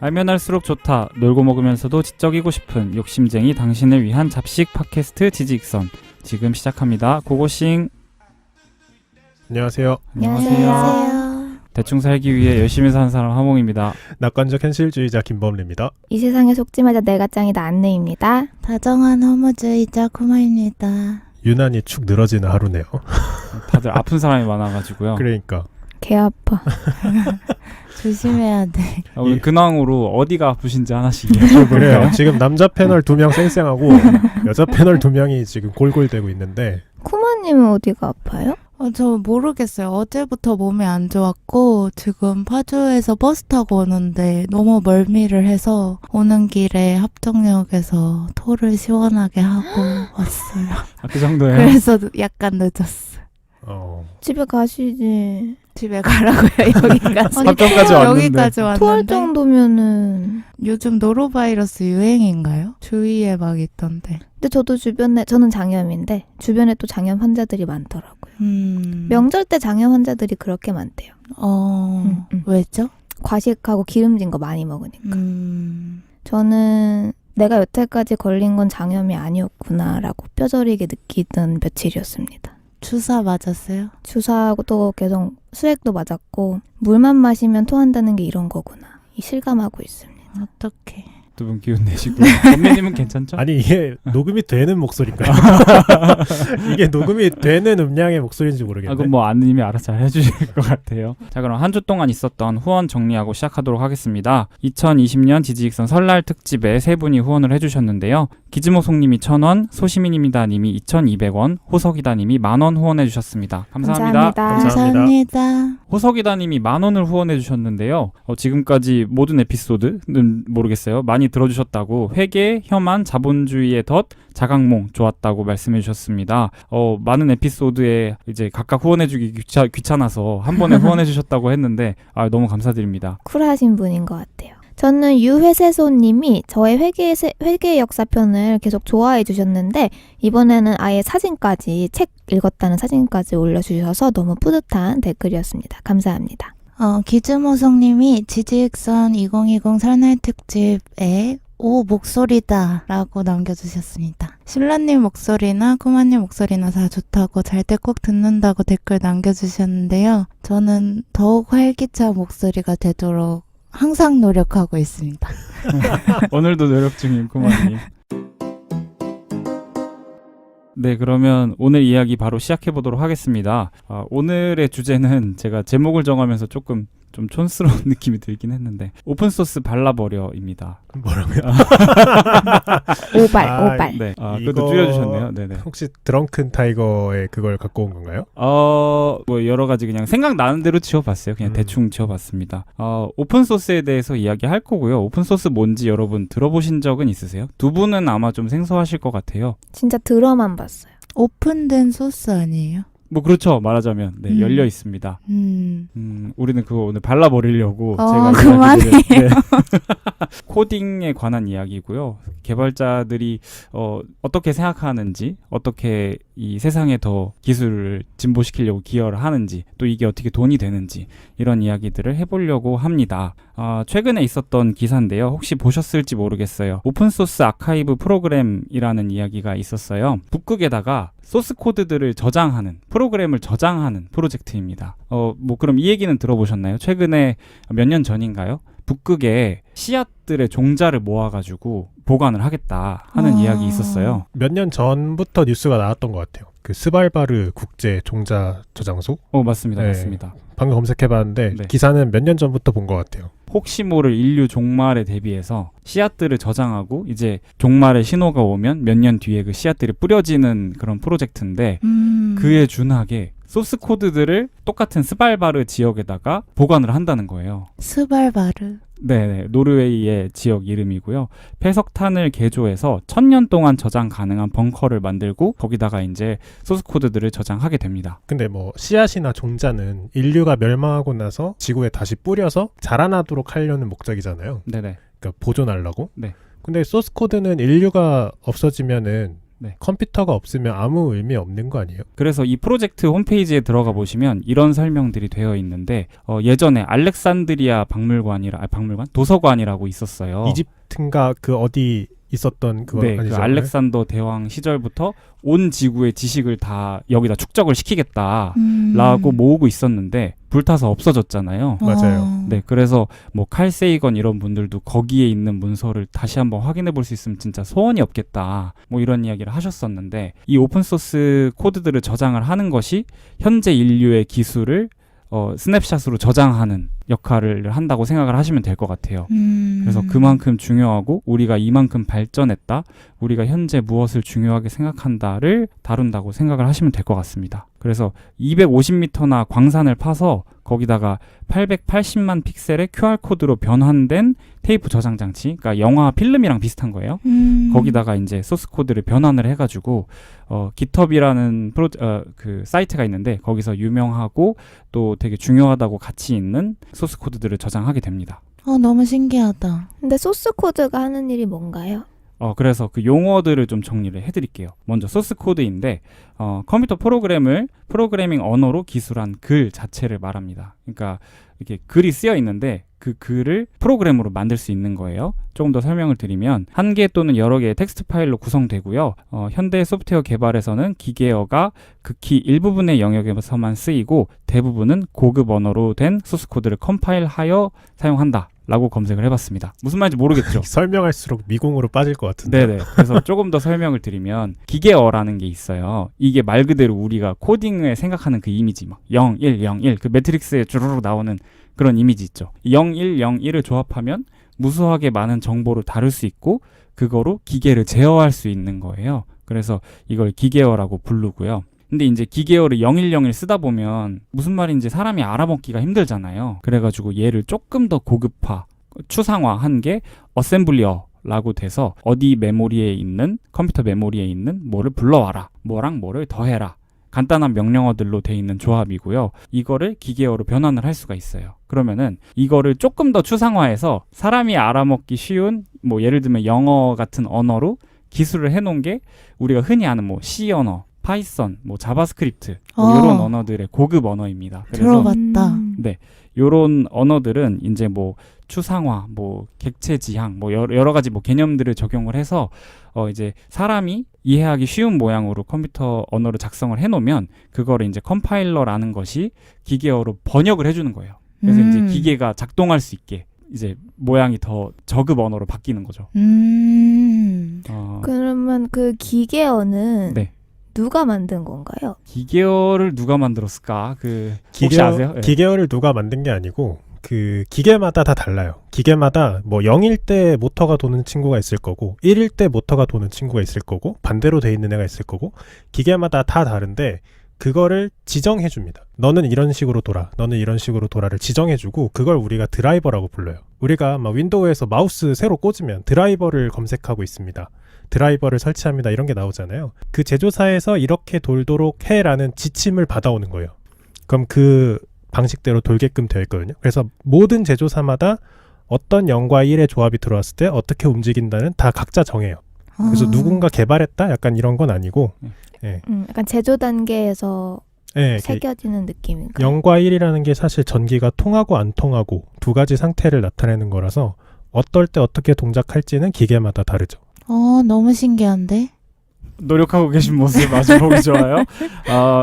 알면 할수록 좋다. 놀고 먹으면서도 지적이고 싶은 욕심쟁이 당신을 위한 잡식 팟캐스트 지지익선 지금 시작합니다. 고고싱. 안녕하세요. 안녕하세요. 대충 살기 위해 열심히 사는 사람 하몽입니다. 낙관적 현실주의자 김범리입니다. 이 세상에 속지 마자 내가 짱이다 안내입니다. 다정한 허무주의자 코마입니다. 유난히 축 늘어지는 하루네요. 다들 아픈 사람이 많아가지고요. 그러니까 개 아파. 조심해야 돼. 오늘 근황으로 어디가 아프신지 하나씩 그래요. 여쭤볼까요? 지금 남자 패널 2명 쌩쌩하고 여자 패널 2명이 지금 골골대고 있는데 쿠마님은 어디가 아파요? 저 모르겠어요. 어제부터 몸이 안 좋았고 지금 파주에서 버스 타고 오는데 너무 멀미를 해서 오는 길에 합정역에서 토를 시원하게 하고 왔어요. 그 정도예요? 그래서 약간 늦었어. 집에 가시지. 집에 가라고요. 여기까지. 합정까지 왔는데. 여기까지 토할 왔는데 정도면은. 요즘 노로바이러스 유행인가요? 주위에 막 있던데. 근데 저도 주변에 저는 장염인데 주변에 또 장염 환자들이 많더라고요. 명절 때 장염 환자들이 그렇게 많대요. 왜죠? 과식하고 기름진 거 많이 먹으니까. 저는 내가 여태까지 걸린 건 장염이 아니었구나라고 뼈저리게 느끼던 며칠이었습니다. 주사 맞았어요? 주사하고 또 계속 수액도 맞았고 물만 마시면 토한다는 게 이런 거구나. 이 실감하고 있습니다. 어떡해. 두 분 기운 내시고. 선배님은 괜찮죠? 아니 이게 녹음이 되는 목소리인가요? 이게 녹음이 되는 음량의 목소리인지 모르겠네. 그럼 뭐 아느님이 알아서 잘 해주실 것 같아요. 자, 그럼 한 주 동안 있었던 후원 정리하고 시작하도록 하겠습니다. 2020년 지지익선 설날 특집에 세 분이 후원을 해주셨는데요. 기즈모송님이 1,000원, 소시민입니다 님이 2,200원, 호석이다 님이 10,000원 후원해 주셨습니다. 감사합니다. 감사합니다. 호석이다 님이 10,000원을 후원해 주셨는데요. 지금까지 모든 에피소드는 모르겠어요. 많이 들어주셨다고 회계, 혐한, 자본주의의 덫, 자각몽 좋았다고 말씀해 주셨습니다. 많은 에피소드에 이제 각각 후원해주기 귀찮아서 한 번에 후원해 주셨다고 했는데 너무 감사드립니다. 쿨하신 분인 것 같아요. 저는 유회세소님이 저의 회계 역사편을 계속 좋아해 주셨는데 이번에는 아예 사진까지 책 읽었다는 사진까지 올려주셔서 너무 뿌듯한 댓글이었습니다. 감사합니다. 기즈모성님이 지지익선 2020 설날 특집에 오 목소리다 라고 남겨주셨습니다. 신라님 목소리나 쿠마님 목소리나 다 좋다고 잘 때 꼭 듣는다고 댓글 남겨주셨는데요. 저는 더욱 활기찬 목소리가 되도록 항상 노력하고 있습니다. 오늘도 노력 중인 쿠마님. 네, 그러면 오늘 이야기 바로 시작해보도록 하겠습니다. 오늘의 주제는 제가 제목을 정하면서 조금 좀 촌스러운 느낌이 들긴 했는데 오픈소스 발라버려입니다. 뭐라고요? 오발. 네, 그것도 줄여주셨네요. 네네. 혹시 드렁큰 타이거의 그걸 갖고 온 건가요? 뭐 여러 가지 그냥 생각나는 대로 지어봤어요. 그냥 대충 지어봤습니다. 오픈소스에 대해서 이야기할 거고요. 오픈소스 뭔지 여러분 들어보신 적은 있으세요? 두 분은 아마 좀 생소하실 것 같아요. 진짜 들어만 봤어요. 오픈된 소스 아니에요? 뭐 그렇죠. 말하자면 네, 열려 있습니다. 우리는 그거 오늘 발라버리려고 제가 그만해요. 네. 코딩에 관한 이야기고요. 개발자들이 어떻게 생각하는지, 어떻게 이 세상에 더 기술을 진보시키려고 기여를 하는지, 또 이게 어떻게 돈이 되는지 이런 이야기들을 해보려고 합니다. 최근에 있었던 기사인데요. 혹시 보셨을지 모르겠어요. 오픈소스 아카이브 프로그램이라는 이야기가 있었어요. 북극에다가 소스 코드들을 저장하는, 프로그램을 저장하는 프로젝트입니다. 뭐 그럼 이 얘기는 들어보셨나요? 최근에 몇 년 전인가요? 북극에 씨앗들의 종자를 모아가지고 보관을 하겠다 하는 이야기 있었어요. 몇 년 전부터 뉴스가 나왔던 것 같아요. 그 스발바르 국제 종자 저장소? 맞습니다. 네. 맞습니다. 방금 검색해봤는데 네. 기사는 몇 년 전부터 본 것 같아요. 혹시 모를 인류 종말에 대비해서 씨앗들을 저장하고 이제 종말의 신호가 오면 몇 년 뒤에 그 씨앗들이 뿌려지는 그런 프로젝트인데 그에 준하게 소스 코드들을 똑같은 스발바르 지역에다가 보관을 한다는 거예요. 스발바르. 네, 노르웨이의 지역 이름이고요. 폐석탄을 개조해서 1000년 동안 저장 가능한 벙커를 만들고 거기다가 이제 소스 코드들을 저장하게 됩니다. 근데 뭐 씨앗이나 종자는 인류가 멸망하고 나서 지구에 다시 뿌려서 자라나도록 하려는 목적이잖아요. 네네. 그러니까 보존하려고. 네. 근데 소스 코드는 인류가 없어지면은 네. 컴퓨터가 없으면 아무 의미 없는 거 아니에요? 그래서 이 프로젝트 홈페이지에 들어가 보시면 이런 설명들이 되어 있는데 예전에 알렉산드리아 도서관이라고 있었어요. 이집트인가 그 어디 있었던 그거 네, 아니죠? 그 알렉산더 대왕 시절부터 온 지구의 지식을 다 여기다 축적을 시키겠다라고 모으고 있었는데 불타서 없어졌잖아요. 맞아요. 네, 그래서 뭐 칼 세이건 이런 분들도 거기에 있는 문서를 다시 한번 확인해 볼 수 있으면 진짜 소원이 없겠다. 뭐 이런 이야기를 하셨었는데 이 오픈 소스 코드들을 저장을 하는 것이 현재 인류의 기술을 스냅샷으로 저장하는 역할을 한다고 생각을 하시면 될 것 같아요. 그래서 그만큼 중요하고 우리가 이만큼 발전했다, 우리가 현재 무엇을 중요하게 생각한다를 다룬다고 생각을 하시면 될 것 같습니다. 그래서 250m나 광산을 파서 거기다가 880만 픽셀의 QR코드로 변환된 테이프 저장 장치, 그러니까 영화 필름이랑 비슷한 거예요. 거기다가 이제 소스 코드를 변환을 해가지고 GitHub이라는 그 사이트가 있는데 거기서 유명하고 또 되게 중요하다고 가치 있는 소스 코드들을 저장하게 됩니다. 너무 신기하다. 근데 소스 코드가 하는 일이 뭔가요? 그래서 그 용어들을 좀 정리를 해드릴게요. 먼저 소스 코드인데 컴퓨터 프로그래밍 언어로 기술한 글 자체를 말합니다. 그러니까 이렇게 글이 쓰여 있는데 그 글을 프로그램으로 만들 수 있는 거예요. 조금 더 설명을 드리면 한 개 또는 여러 개의 텍스트 파일로 구성되고요. 현대 소프트웨어 개발에서는 기계어가 극히 일부분의 영역에서만 쓰이고 대부분은 고급 언어로 된 소스 코드를 컴파일하여 사용한다. 라고 검색을 해봤습니다. 무슨 말인지 모르겠죠? 설명할수록 미궁으로 빠질 것 같은데. 네네. 그래서 조금 더 설명을 드리면 기계어라는 게 있어요. 이게 말 그대로 우리가 코딩을 생각하는 그 이미지 막 0, 1, 0, 1 그 매트릭스에 주르륵 나오는 그런 이미지 있죠. 0, 1, 0, 1을 조합하면 무수하게 많은 정보를 다룰 수 있고 그거로 기계를 제어할 수 있는 거예요. 그래서 이걸 기계어라고 부르고요. 근데 이제 기계어를 011을 쓰다 보면 무슨 말인지 사람이 알아먹기가 힘들잖아요. 그래가지고 얘를 조금 더 고급화, 추상화한 게 어셈블리어라고 돼서 어디 메모리에 있는 컴퓨터 메모리에 있는 뭐를 불러와라, 뭐랑 뭐를 더해라. 간단한 명령어들로 돼 있는 조합이고요. 이거를 기계어로 변환을 할 수가 있어요. 그러면은 이거를 조금 더 추상화해서 사람이 알아먹기 쉬운 뭐 예를 들면 영어 같은 언어로 기술을 해놓은 게 우리가 흔히 아는 뭐 C 언어, 파이썬, 뭐 자바스크립트 뭐 이런 언어들의 고급 언어입니다. 그래서 들어봤다. 네, 이런 언어들은 이제 뭐 추상화, 뭐 객체 지향, 뭐 여러 가지 뭐 개념들을 적용을 해서 이제 사람이 이해하기 쉬운 모양으로 컴퓨터 언어를 작성을 해놓으면 그거를 이제 컴파일러라는 것이 기계어로 번역을 해주는 거예요. 그래서 이제 기계가 작동할 수 있게 이제 모양이 더 저급 언어로 바뀌는 거죠. 그러면 그 기계어는 네. 누가 만든 건가요? 기계어를 누가 만들었을까? 혹시 아세요? 네. 기계어를 누가 만든 게 아니고 그 기계마다 다 달라요. 기계마다 뭐 0일 때 모터가 도는 친구가 있을 거고 1일 때 모터가 도는 친구가 있을 거고 반대로 돼 있는 애가 있을 거고 기계마다 다 다른데 그거를 지정해 줍니다. 너는 이런 식으로 돌아, 너는 이런 식으로 돌아를 지정해 주고 그걸 우리가 드라이버라고 불러요. 우리가 막 윈도우에서 마우스 새로 꽂으면 드라이버를 검색하고 있습니다. 드라이버를 설치합니다. 이런 게 나오잖아요. 그 제조사에서 이렇게 돌도록 해라는 지침을 받아오는 거예요. 그럼 그 방식대로 돌게끔 되어 있거든요. 그래서 모든 제조사마다 어떤 0과 1의 조합이 들어왔을 때 어떻게 움직인다는 다 각자 정해요. 그래서 누군가 개발했다? 약간 이런 건 아니고 예. 약간 제조 단계에서 예, 새겨지는 느낌인가요? 0과 1이라는 게 사실 전기가 통하고 안 통하고 두 가지 상태를 나타내는 거라서 어떨 때 어떻게 동작할지는 기계마다 다르죠. 너무 신기한데? 노력하고 계신 모습 아주 보기 좋아요.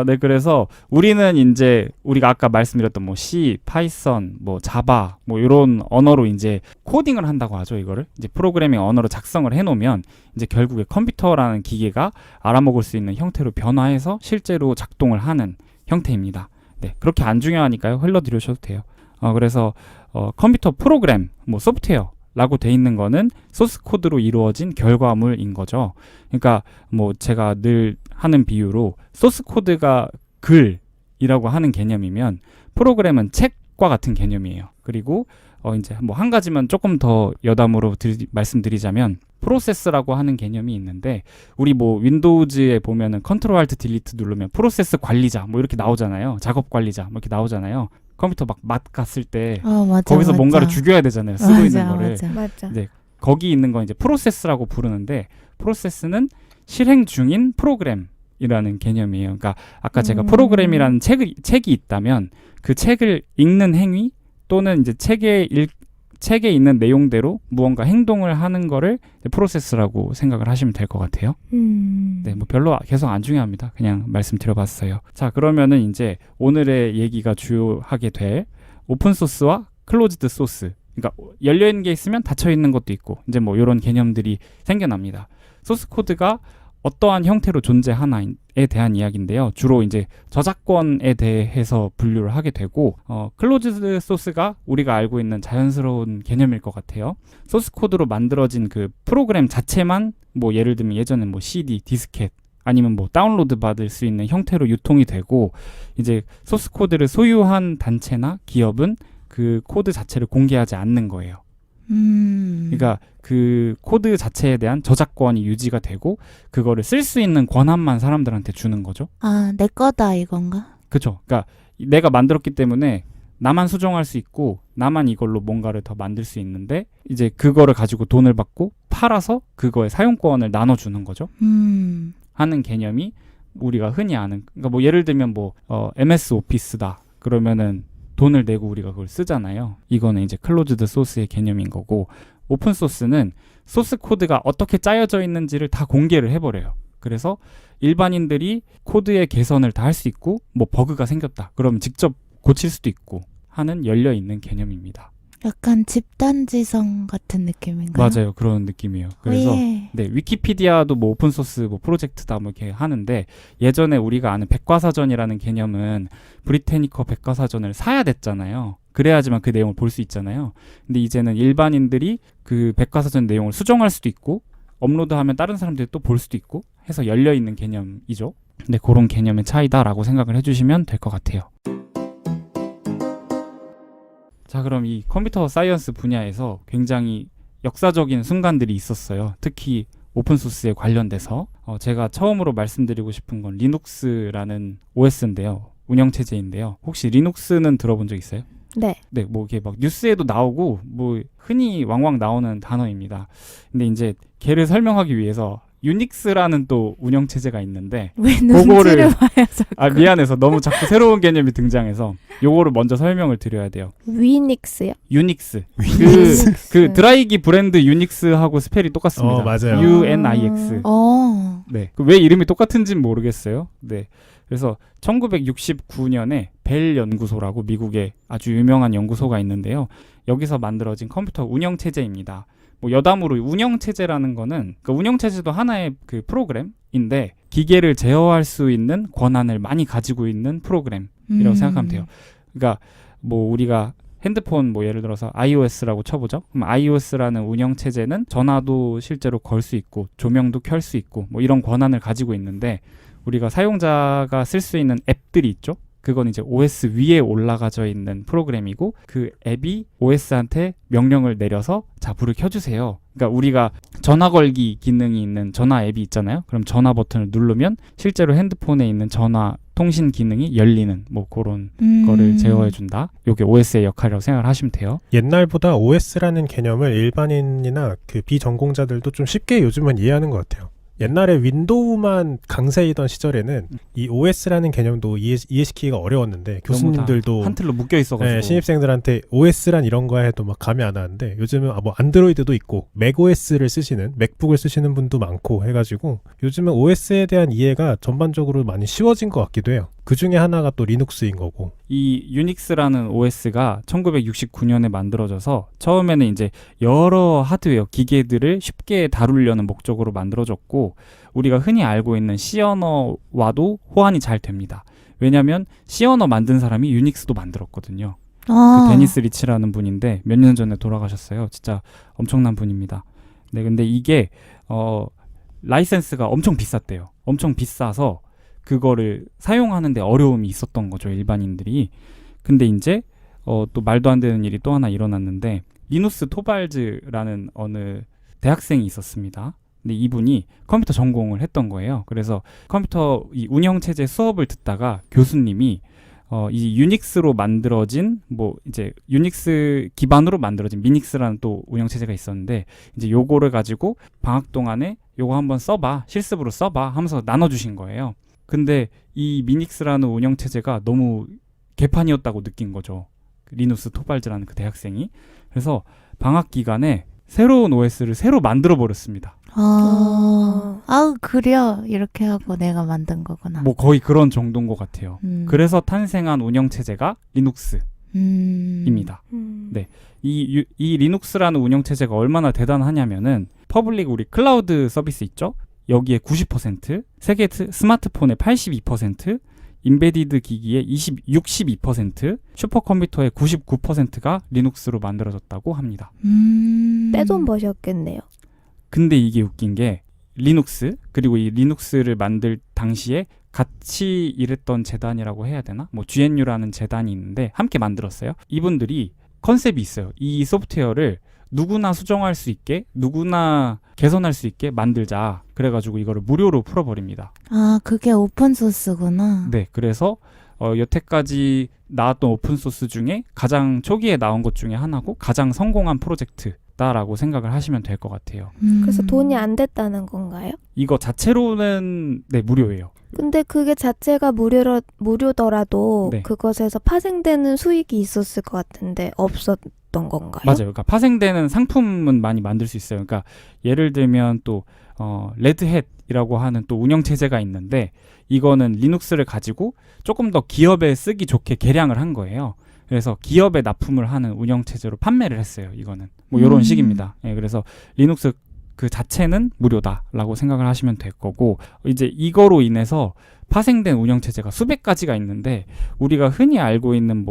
네, 그래서 우리는 이제 우리가 아까 말씀드렸던 뭐 C, 파이썬, 뭐 자바, 뭐 이런 언어로 이제 코딩을 한다고 하죠. 이거를 이제 프로그래밍 언어로 작성을 해놓으면 이제 결국에 컴퓨터라는 기계가 알아먹을 수 있는 형태로 변화해서 실제로 작동을 하는 형태입니다. 네, 그렇게 안 중요하니까요. 흘러들으셔도 돼요. 그래서 컴퓨터 프로그램, 뭐 소프트웨어 라고 돼 있는 거는 소스 코드로 이루어진 결과물인 거죠. 그러니까 뭐 제가 늘 하는 비유로 소스 코드가 글이라고 하는 개념이면 프로그램은 책과 같은 개념이에요. 그리고 이제 뭐 한 가지만 조금 더 여담으로 말씀드리자면 프로세스라고 하는 개념이 있는데 우리 뭐 윈도우즈에 보면은 컨트롤 알트 딜리트 누르면 프로세스 관리자 뭐 이렇게 나오잖아요. 작업 관리자 뭐 이렇게 나오잖아요. 컴퓨터 막 맛 갔을 때 맞아, 거기서 맞아. 뭔가를 죽여야 되잖아요. 쓰고 있는 거를. 맞아. 맞아. 네, 거기 있는 건 이제 프로세스라고 부르는데 프로세스는 실행 중인 프로그램이라는 개념이에요. 그러니까 아까 제가 음. 프로그램이라는 책이 있다면 그 책을 읽는 행위 또는 이제 책에 있는 내용대로 무언가 행동을 하는 거를 이제 프로세스라고 생각을 하시면 될 것 같아요. 네, 뭐 별로 계속 안 중요합니다. 그냥 말씀드려봤어요. 자, 그러면은 이제 오늘의 얘기가 주요하게 될 오픈 소스와 클로즈드 소스. 그러니까 열려 있는 게 있으면 닫혀 있는 것도 있고 이제 뭐 이런 개념들이 생겨납니다. 소스 코드가 어떠한 형태로 존재하나에 대한 이야기인데요. 주로 이제 저작권에 대해서 분류를 하게 되고 클로즈드 소스가 우리가 알고 있는 자연스러운 개념일 것 같아요. 소스 코드로 만들어진 그 프로그램 자체만 뭐 예를 들면 예전에 뭐 CD, 디스켓 아니면 뭐 다운로드 받을 수 있는 형태로 유통이 되고 이제 소스 코드를 소유한 단체나 기업은 그 코드 자체를 공개하지 않는 거예요. 그러니까 그 코드 자체에 대한 저작권이 유지가 되고 그거를 쓸 수 있는 권한만 사람들한테 주는 거죠. 아, 내 거다 이건가? 그렇죠. 그러니까 내가 만들었기 때문에 나만 수정할 수 있고 나만 이걸로 뭔가를 더 만들 수 있는데 이제 그거를 가지고 돈을 받고 팔아서 그거의 사용권을 나눠주는 거죠. 하는 개념이 우리가 흔히 아는 그러니까 뭐 예를 들면 뭐 MS 오피스다 그러면은 돈을 내고 우리가 그걸 쓰잖아요. 이거는 이제 클로즈드 소스의 개념인 거고 오픈 소스는 소스 코드가 어떻게 짜여져 있는지를 다 공개를 해버려요. 그래서 일반인들이 코드의 개선을 다 할 수 있고 뭐 버그가 생겼다. 그러면 직접 고칠 수도 있고 하는 열려있는 개념입니다. 약간 집단지성 같은 느낌인가요? 맞아요. 그런 느낌이에요. 그래서 예. 네, 위키피디아도 뭐 오픈소스 뭐 프로젝트다 뭐 이렇게 하는데 예전에 우리가 아는 백과사전이라는 개념은 브리테니커 백과사전을 사야 됐잖아요. 그래야지만 그 내용을 볼 수 있잖아요. 근데 이제는 일반인들이 그 백과사전 내용을 수정할 수도 있고 업로드하면 다른 사람들이 또 볼 수도 있고 해서 열려있는 개념이죠. 네, 그런 개념의 차이다라고 생각을 해주시면 될 것 같아요. 자, 그럼 이 컴퓨터 사이언스 분야에서 굉장히 역사적인 순간들이 있었어요. 특히 오픈소스에 관련돼서 제가 처음으로 말씀드리고 싶은 건 리눅스라는 OS인데요. 운영체제인데요. 혹시 리눅스는 들어본 적 있어요? 네. 네, 뭐 이게 막 뉴스에도 나오고 뭐 흔히 왕왕 나오는 단어입니다. 근데 이제 걔를 설명하기 위해서 유닉스라는 또 운영체제가 있는데 왜 그거를- 눈치를 봐요 자꾸. 아 미안해서 너무 자꾸 새로운 개념이 등장해서 요거를 먼저 설명을 드려야 돼요. 위닉스요? 유닉스. 위닉스. 그 드라이기 브랜드 유닉스하고 스펠이 똑같습니다. 맞아요. UNIX. 네. 네. 왜 이름이 똑같은지는 모르겠어요. 네. 그래서 1969년에 벨 연구소라고 미국의 아주 유명한 연구소가 있는데요. 여기서 만들어진 컴퓨터 운영 체제입니다. 뭐 여담으로 운영 체제라는 거는 그 운영 체제도 하나의 그 프로그램인데 기계를 제어할 수 있는 권한을 많이 가지고 있는 프로그램이라고 생각하면 돼요. 그러니까 뭐 우리가 핸드폰 뭐 예를 들어서 iOS라고 쳐보죠. 그럼 iOS라는 운영 체제는 전화도 실제로 걸 수 있고 조명도 켤 수 있고 뭐 이런 권한을 가지고 있는데 우리가 사용자가 쓸 수 있는 앱들이 있죠. 그건 이제 OS 위에 올라가져 있는 프로그램이고 그 앱이 OS한테 명령을 내려서 자 불을 켜주세요. 그러니까 우리가 전화 걸기 기능이 있는 전화 앱이 있잖아요. 그럼 전화 버튼을 누르면 실제로 핸드폰에 있는 전화 통신 기능이 열리는 뭐 그런 거를 제어해준다. 이게 OS의 역할이라고 생각을 하시면 돼요. 옛날보다 OS라는 개념을 일반인이나 그 비전공자들도 좀 쉽게 요즘은 이해하는 것 같아요. 옛날에 윈도우만 강세이던 시절에는 이 OS라는 개념도 이해시키기가 어려웠는데 교수님들도 한 틀로 묶여 있어가지고 네, 신입생들한테 OS란 이런 거야 해도 막 감이 안 왔는데 요즘은 뭐 안드로이드도 있고 맥OS를 쓰시는 맥북을 쓰시는 분도 많고 해가지고 요즘은 OS에 대한 이해가 전반적으로 많이 쉬워진 것 같기도 해요. 그 중에 하나가 또 리눅스인 거고. 이 유닉스라는 OS가 1969년에 만들어져서 처음에는 이제 여러 하드웨어, 기계들을 쉽게 다루려는 목적으로 만들어졌고 우리가 흔히 알고 있는 C 언어와도 호환이 잘 됩니다. 왜냐하면 C 언어 만든 사람이 유닉스도 만들었거든요. 그 데니스 리치라는 분인데 몇 년 전에 돌아가셨어요. 진짜 엄청난 분입니다. 네, 근데 이게 라이센스가 엄청 비쌌대요. 엄청 비싸서 그거를 사용하는데 어려움이 있었던 거죠, 일반인들이. 근데 이제 또 말도 안 되는 일이 또 하나 일어났는데 리누스 토발즈라는 어느 대학생이 있었습니다. 근데 이분이 컴퓨터 전공을 했던 거예요. 그래서 컴퓨터 이 운영체제 수업을 듣다가 교수님이 이 유닉스로 만들어진 뭐 이제 유닉스 기반으로 만들어진 미닉스라는 또 운영체제가 있었는데 이제 요거를 가지고 방학 동안에 요거 한번 써봐, 실습으로 써봐 하면서 나눠주신 거예요. 근데 이 미닉스라는 운영체제가 너무 개판이었다고 느낀 거죠. 리누스 토발즈라는 그 대학생이. 그래서 방학 기간에 새로운 OS를 새로 만들어 버렸습니다. 아우 그려 이렇게 하고 내가 만든 거구나. 뭐 거의 그런 정도인 것 같아요. 그래서 탄생한 운영체제가 리눅스입니다. 네. 이 리눅스라는 운영체제가 얼마나 대단하냐면은 퍼블릭 우리 클라우드 서비스 있죠? 여기에 90%, 세계 스마트폰의 82%, 인베디드 기기의 62%, 슈퍼컴퓨터의 99%가 리눅스로 만들어졌다고 합니다. 떼돈 버셨겠네요. 근데 이게 웃긴 게 리눅스 그리고 이 리눅스를 만들 당시에 같이 일했던 재단이라고 해야 되나? 뭐 GNU라는 재단이 있는데 함께 만들었어요. 이분들이 컨셉이 있어요. 이 소프트웨어를 누구나 수정할 수 있게 누구나 개선할 수 있게 만들자. 그래가지고 이거를 무료로 풀어버립니다. 아 그게 오픈소스구나. 네, 그래서 여태까지 나왔던 오픈소스 중에 가장 초기에 나온 것 중에 하나고 가장 성공한 프로젝트다라고 생각을 하시면 될 것 같아요. 그래서 돈이 안 됐다는 건가요? 이거 자체로는 네 무료예요. 근데 그게 자체가 무료더라도 네. 그것에서 파생되는 수익이 있었을 것 같은데 없었던 건가요? 맞아요. 그러니까 파생되는 상품은 많이 만들 수 있어요. 그러니까 예를 들면 또 레드햇이라고 하는 또 운영 체제가 있는데 이거는 리눅스를 가지고 조금 더 기업에 쓰기 좋게 개량을 한 거예요. 그래서 기업에 납품을 하는 운영 체제로 판매를 했어요. 이거는 뭐 이런 식입니다. 예, 그래서 리눅스 그 자체는 무료다라고 생각을 하시면 될 거고 이제 이거로 인해서 파생된 운영 체제가 수백 가지가 있는데 우리가 흔히 알고 있는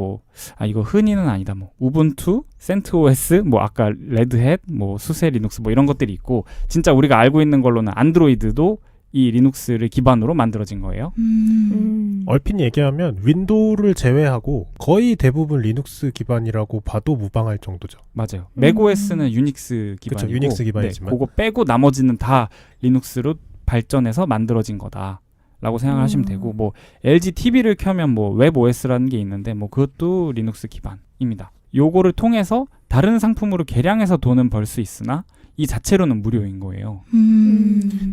이거 흔히는 아니다. 뭐 우분투, 센트OS, 뭐 아까 레드햇, 뭐 수세 리눅스 뭐 이런 것들이 있고 진짜 우리가 알고 있는 걸로는 안드로이드도 이 리눅스를 기반으로 만들어진 거예요. 얼핏 얘기하면 윈도우를 제외하고 거의 대부분 리눅스 기반이라고 봐도 무방할 정도죠. 맞아요. 맥OS는 유닉스 기반이고 그쵸, 유닉스 기반이지만. 네, 그거 빼고 나머지는 다 리눅스로 발전해서 만들어진 거다라고 생각을 하시면 되고 뭐 LG TV를 켜면 뭐 웹OS라는 게 있는데 뭐 그것도 리눅스 기반입니다. 요거를 통해서 다른 상품으로 개량해서 돈은 벌 수 있으나 이 자체로는 무료인 거예요.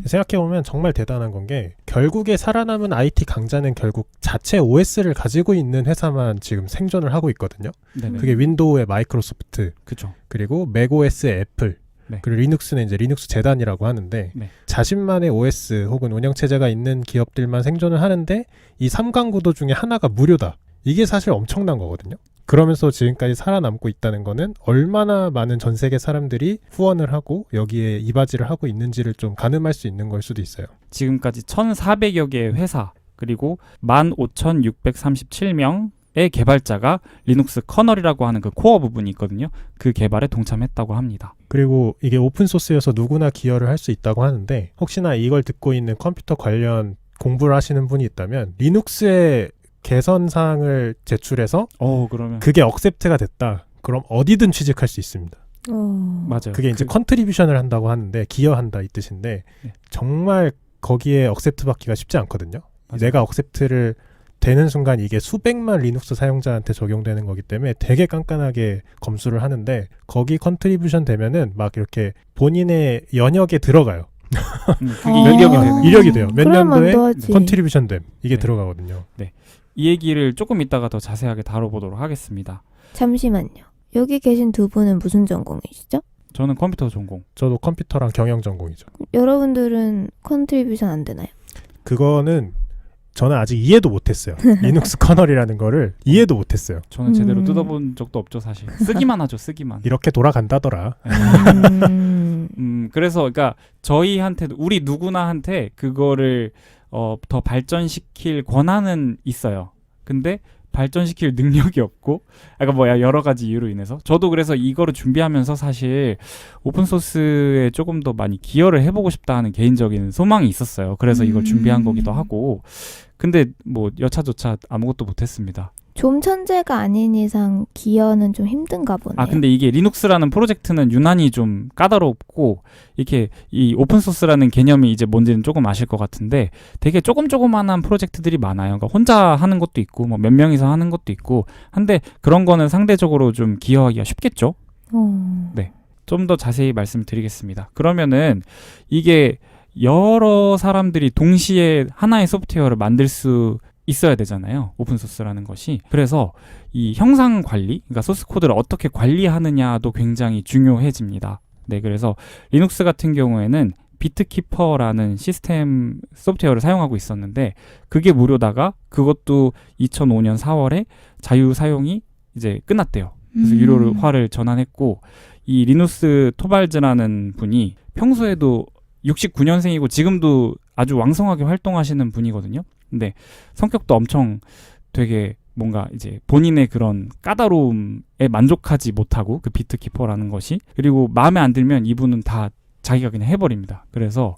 생각해보면 정말 대단한 건 게 결국에 살아남은 IT 강자는 결국 자체 OS를 가지고 있는 회사만 지금 생존을 하고 있거든요. 네네. 그게 윈도우의 마이크로소프트, 그쵸. 그리고 맥OS의 애플, 네. 그리고 리눅스는 이제 리눅스 재단이라고 하는데 네. 자신만의 OS 혹은 운영체제가 있는 기업들만 생존을 하는데 이 3강 구도 중에 하나가 무료다. 이게 사실 엄청난 거거든요. 그러면서 지금까지 살아남고 있다는 거는 얼마나 많은 전 세계 사람들이 후원을 하고 여기에 이바지를 하고 있는지를 좀 가늠할 수 있는 걸 수도 있어요. 지금까지 1,400여 개의 회사 그리고 15,637명의 개발자가 리눅스 커널이라고 하는 그 코어 부분이 있거든요. 그 개발에 동참했다고 합니다. 그리고 이게 오픈소스여서 누구나 기여를 할 수 있다고 하는데 혹시나 이걸 듣고 있는 컴퓨터 관련 공부를 하시는 분이 있다면 리눅스의 개선 사항을 제출해서 그러면 그게 억셉트가 됐다. 그럼 어디든 취직할 수 있습니다. 맞아요. 그게 이제 컨트리뷰션을 한다고 하는데 기여한다 이 뜻인데 네. 정말 거기에 억셉트 받기가 쉽지 않거든요. 맞아요. 내가 억셉트를 되는 순간 이게 수백만 리눅스 사용자한테 적용되는 거기 때문에 되게 깐깐하게 검수를 하는데 거기 컨트리뷰션 되면은 막 이렇게 본인의 연역에 들어가요. 그게 이력이 되는 이력이 돼요. 몇 그러면 년도에 너지. 컨트리뷰션 됨. 이게 네. 들어가거든요. 이 얘기를 조금 이따가 더 자세하게 다뤄보도록 하겠습니다. 잠시만요. 여기 계신 두 분은 무슨 전공이시죠? 저는 컴퓨터 전공. 저도 컴퓨터랑 경영 전공이죠. 여러분들은 컨트리뷰션 안 되나요? 그거는 저는 아직 이해도 못했어요. 리눅스 커널이라는 거를 이해도 못했어요. 저는 제대로 뜯어본 적도 없죠, 사실. 쓰기만 하죠, 쓰기만. 이렇게 돌아간다더라. 그래서 그러니까 저희한테도 우리 누구나한테 그거를 더 발전시킬 권한은 있어요. 근데 발전시킬 능력이 없고 여러 가지 이유로 인해서 저도 그래서 이거를 준비하면서 사실 오픈소스에 조금 더 많이 기여를 해보고 싶다는 개인적인 소망이 있었어요. 그래서 이걸 준비한 거기도 하고 근데 뭐 여차저차 아무것도 못했습니다. 좀 천재가 아닌 이상 기여는 좀 힘든가 보네요. 아, 근데 이게 리눅스라는 프로젝트는 유난히 좀 까다롭고, 이렇게 이 오픈소스라는 개념이 이제 뭔지는 조금 아실 것 같은데, 되게 조그만한 프로젝트들이 많아요. 그러니까 혼자 하는 것도 있고, 뭐 몇 명이서 하는 것도 있고, 한데 그런 거는 상대적으로 좀 기여하기가 쉽겠죠? 네. 좀 더 자세히 말씀드리겠습니다. 그러면은 이게 여러 사람들이 동시에 하나의 소프트웨어를 만들 수 있어야 되잖아요. 오픈소스라는 것이. 그래서 이 형상 관리, 그러니까 소스 코드를 어떻게 관리하느냐도 굉장히 중요해집니다. 네, 그래서 리눅스 같은 경우에는 비트키퍼라는 시스템 소프트웨어를 사용하고 있었는데, 그게 무료다가 그것도 2005년 4월에 자유 사용이 이제 끝났대요. 그래서 유료화를 전환했고, 이 리누스 토발즈라는 분이 평소에도 69년생이고 지금도 아주 왕성하게 활동하시는 분이거든요. 근데 성격도 엄청 되게 뭔가 이제 본인의 그런 까다로움에 만족하지 못하고, 그 비트키퍼라는 것이, 그리고 마음에 안 들면 이분은 다 자기가 그냥 해버립니다. 그래서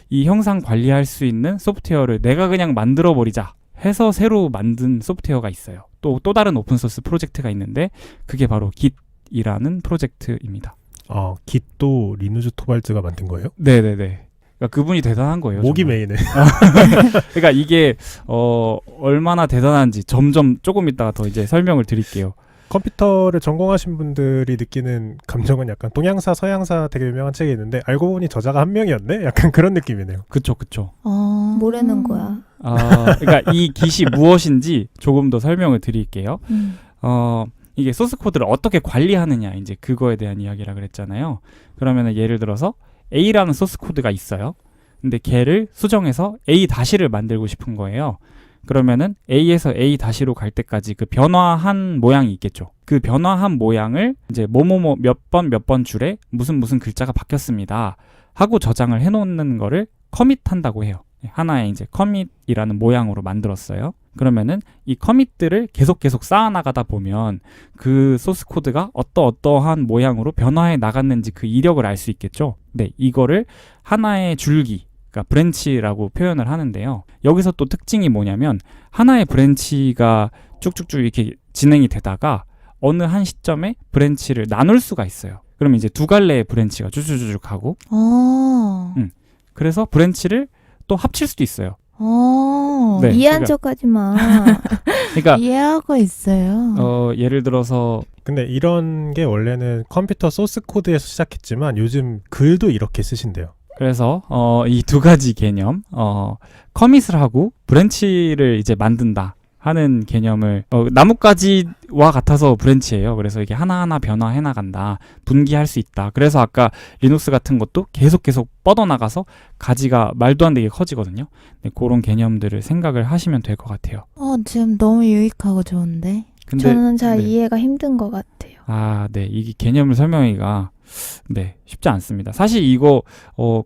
이 형상 관리할 수 있는 소프트웨어를 내가 그냥 만들어 버리자 해서 새로 만든 소프트웨어가 있어요. 또 다른 오픈소스 프로젝트가 있는데, 그게 바로 Git이라는 프로젝트입니다. 깃도 리누스 토발즈가 만든 거예요? 네네네. 그러니까 그분이 대단한 거예요. 목이 정말. 메이네. 그러니까 이게 얼마나 대단한지 점점 조금 이따가 더 이제 설명을 드릴게요. 컴퓨터를 전공하신 분들이 느끼는 감정은 약간 동양사, 서양사 되게 유명한 책이 있는데 알고 보니 저자가 한 명이었네? 약간 그런 느낌이네요. 그쵸. 뭐라는 거야? 그러니까 이 Git이 무엇인지 조금 더 설명을 드릴게요. 이게 소스 코드를 어떻게 관리하느냐, 이제 그거에 대한 이야기라 그랬잖아요. 그러면은 예를 들어서 A라는 소스 코드가 있어요. 근데 걔를 수정해서 A-를 만들고 싶은 거예요. 그러면은 A에서 A-로 갈 때까지 그 변화한 모양이 있겠죠. 그 변화한 모양을 이제 뭐뭐뭐 몇 번 줄에 무슨 글자가 바뀌었습니다 하고 저장을 해놓는 거를 커밋한다고 해요. 하나의 이제 커밋이라는 모양으로 만들었어요. 그러면은 이 커밋들을 계속 쌓아나가다 보면 그 소스 코드가 어떠한 모양으로 변화해 나갔는지 그 이력을 알 수 있겠죠. 네, 이거를 하나의 줄기, 그러니까 브랜치라고 표현을 하는데요. 여기서 또 특징이 뭐냐면, 하나의 브랜치가 쭉쭉쭉 이렇게 진행이 되다가 어느 한 시점에 브랜치를 나눌 수가 있어요. 그러면 이제 두 갈래의 브랜치가 쭉쭉쭉 가고, 그래서 브랜치를 또 합칠 수도 있어요. 네, 이해한 그러니까- 척하지 마. 그러니까 이해하고 있어요. 예를 들어서 근데 이런 게 원래는 컴퓨터 소스 코드에서 시작했지만 요즘 글도 이렇게 쓰신대요. 그래서 이 두 가지 개념, 커밋을 하고 브랜치를 이제 만든다 하는 개념을, 나뭇가지와 같아서 브랜치예요. 그래서 이게 하나하나 변화해 나간다, 분기할 수 있다. 그래서 아까 리눅스 같은 것도 계속 뻗어나가서 가지가 말도 안 되게 커지거든요. 네, 그런 개념들을 생각을 하시면 될 것 같아요. 지금 너무 유익하고 좋은데. 근데 저는 잘 네. 이해가 힘든 것 같아요. 네, 이게 개념을 설명하기가 쉽지 않습니다. 사실 이거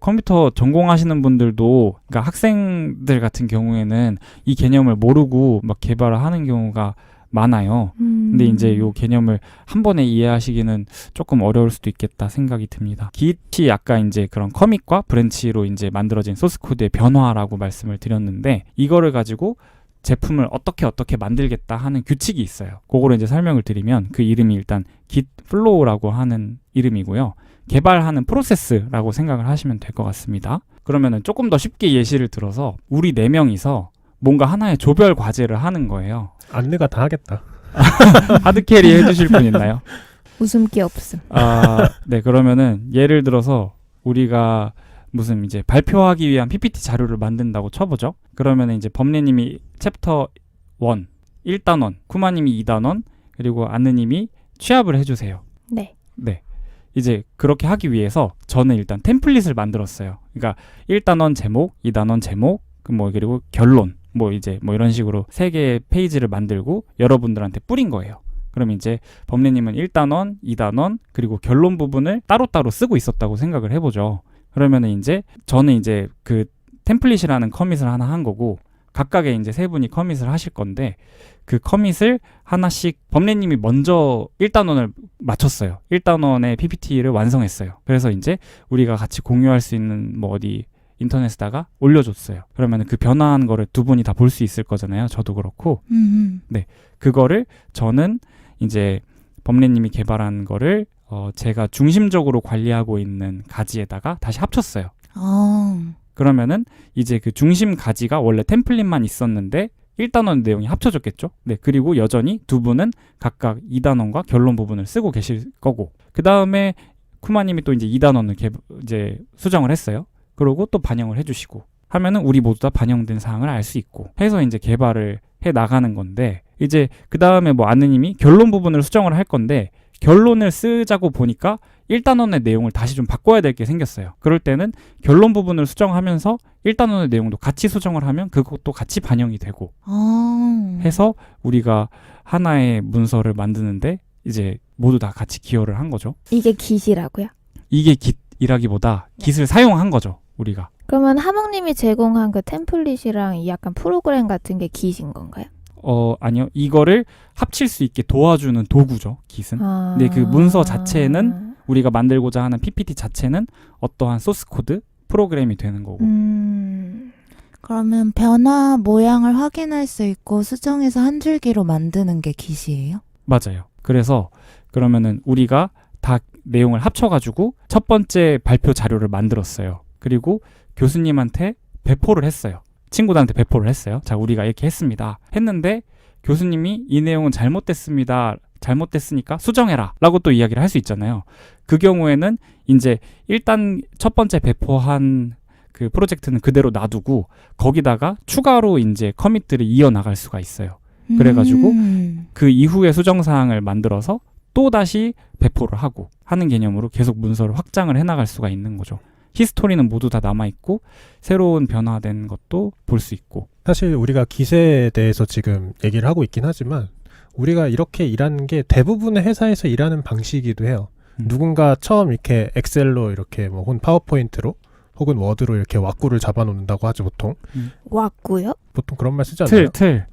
컴퓨터 전공하시는 분들도, 그러니까 학생들 같은 경우에는 이 개념을 모르고 막 개발을 하는 경우가 많아요. 근데 이제 이 개념을 한 번에 이해하시기는 조금 어려울 수도 있겠다 생각이 듭니다. Git이 아까 이제 그런 커밋과 브랜치로 이제 만들어진 소스 코드의 변화라고 말씀을 드렸는데, 이거를 가지고 제품을 어떻게 만들겠다 하는 규칙이 있어요. 그거를 이제 설명을 드리면, 그 이름이 일단 Git Flow라고 하는 이름이고요. 개발하는 프로세스라고 생각을 하시면 될 것 같습니다. 그러면은 조금 더 쉽게 예시를 들어서 우리 4명이서 뭔가 하나의 조별 과제를 하는 거예요. 안내가 다 하겠다. 하드캐리 해주실 분 있나요? 웃음기 없음. 네, 그러면은 예를 들어서 우리가 무슨 이제 발표하기 위한 PPT 자료를 만든다고 쳐보죠. 그러면은 이제 범례님이 챕터 1, 1단원, 쿠마님이 2단원, 그리고 안느님이 취합을 해주세요. 네. 네. 이제 그렇게 하기 위해서 저는 일단 템플릿을 만들었어요. 그러니까 1단원 제목, 2단원 제목, 그리고 결론, 이런 식으로 3개의 페이지를 만들고 여러분들한테 뿌린 거예요. 그럼 이제 범례님은 1단원, 2단원, 그리고 결론 부분을 따로따로 쓰고 있었다고 생각을 해보죠. 그러면은 이제 저는 이제 그 템플릿이라는 커밋을 하나 한 거고, 각각의 이제 3분이 커밋을 하실 건데, 그 커밋을 하나씩 범례님이 먼저 1단원을 마쳤어요. 1단원의 PPT를 완성했어요. 그래서 이제 우리가 같이 공유할 수 있는 어디 인터넷에다가 올려줬어요. 그러면 그 변화한 거를 두 분이 다 볼 수 있을 거잖아요. 저도 그렇고. 그거를 저는 이제 범례님이 개발한 거를 제가 중심적으로 관리하고 있는 가지에다가 다시 합쳤어요. 그러면은 이제 그 중심 가지가 원래 템플릿만 있었는데 1단원 내용이 합쳐졌겠죠. 네, 그리고 여전히 두 분은 각각 2단원과 결론 부분을 쓰고 계실 거고, 그 다음에 쿠마님이 또 이제 2단원을 이제 수정을 했어요. 그리고 또 반영을 해주시고 하면은 우리 모두 다 반영된 사항을 알 수 있고 해서 이제 개발을 해 나가는 건데, 이제 그 다음에 뭐 아느님이 결론 부분을 수정을 할 건데 결론을 쓰자고 보니까 1단원의 내용을 다시 좀 바꿔야 될 게 생겼어요. 그럴 때는 결론 부분을 수정하면서 1단원의 내용도 같이 수정을 하면 그것도 같이 반영이 되고 해서 우리가 하나의 문서를 만드는데 이제 모두 다 같이 기여를 한 거죠. 이게 깃이라고요? 이게 깃이라기보다 깃을 사용한 거죠, 우리가. 그러면 하몽님이 제공한 그 템플릿이랑 이 약간 프로그램 같은 게 깃인 건가요? 아니요. 이거를 합칠 수 있게 도와주는 도구죠, 깃은. 근데 그 문서 자체는 우리가 만들고자 하는 PPT 자체는 어떠한 소스 코드, 프로그램이 되는 거고. 그러면 변화 모양을 확인할 수 있고 수정해서 한 줄기로 만드는 게 깃이에요? 맞아요. 그래서 그러면은 우리가 다 내용을 합쳐가지고 첫 번째 발표 자료를 만들었어요. 그리고 교수님한테 배포를 했어요. 친구들한테 배포를 했어요. 자, 우리가 이렇게 했습니다. 했는데 교수님이 이 내용은 잘못됐습니다. 잘못됐으니까 수정해라 라고 또 이야기를 할 수 있잖아요. 그 경우에는 이제 일단 첫 번째 배포한 그 프로젝트는 그대로 놔두고 거기다가 추가로 이제 커밋들을 이어나갈 수가 있어요. 그래가지고 그 이후에 수정사항을 만들어서 또 다시 배포를 하고 하는 개념으로 계속 문서를 확장을 해나갈 수가 있는 거죠. 히스토리는 모두 다 남아있고 새로운 변화된 것도 볼 수 있고. 사실 우리가 깃에 대해서 지금 얘기를 하고 있긴 하지만 우리가 이렇게 일하는 게 대부분의 회사에서 일하는 방식이기도 해요. 누군가 처음 이렇게 엑셀로 이렇게 뭐 혹은 파워포인트로 혹은 워드로 이렇게 왁구를 잡아놓는다고 하죠, 보통. 왁구요? 보통 그런 말 쓰지 않나요? 틀,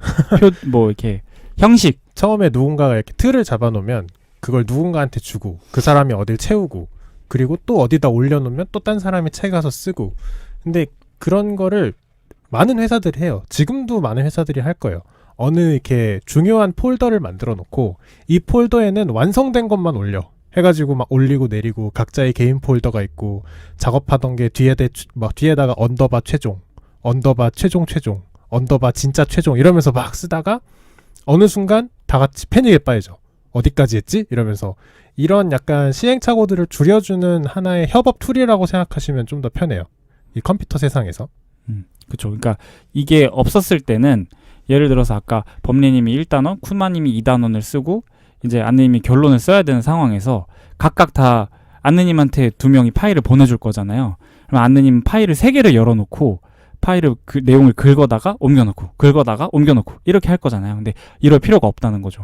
뭐 이렇게 형식. 처음에 누군가가 이렇게 틀을 잡아놓으면 그걸 누군가한테 주고 그 사람이 어딜 채우고 그리고 또 어디다 올려놓으면 또 딴 사람이 채가서 쓰고. 근데 그런 거를 많은 회사들이 해요. 지금도 많은 회사들이 할 거예요. 어느 이렇게 중요한 폴더를 만들어 놓고 이 폴더에는 완성된 것만 올려 해가지고 막 올리고 내리고 각자의 개인 폴더가 있고 작업하던 게 뒤에다가 언더바 최종, 언더바 최종, 언더바 진짜 최종 이러면서 막 쓰다가 어느 순간 다 같이 패닉에 빠지죠. 어디까지 했지? 이러면서. 이런 약간 시행착오들을 줄여주는 하나의 협업 툴이라고 생각하시면 좀 더 편해요. 이 컴퓨터 세상에서. 그렇죠. 그러니까 이게 없었을 때는 예를 들어서 아까 범례님이 1단원, 쿠마님이 2단원을 쓰고 이제 안느님이 결론을 써야 되는 상황에서 각각 다 안느님한테 두 명이 파일을 보내줄 거잖아요. 그럼 안느님 파일을 3개를 열어놓고 파일을 그 내용을 긁어다가 옮겨놓고 이렇게 할 거잖아요. 근데 이럴 필요가 없다는 거죠.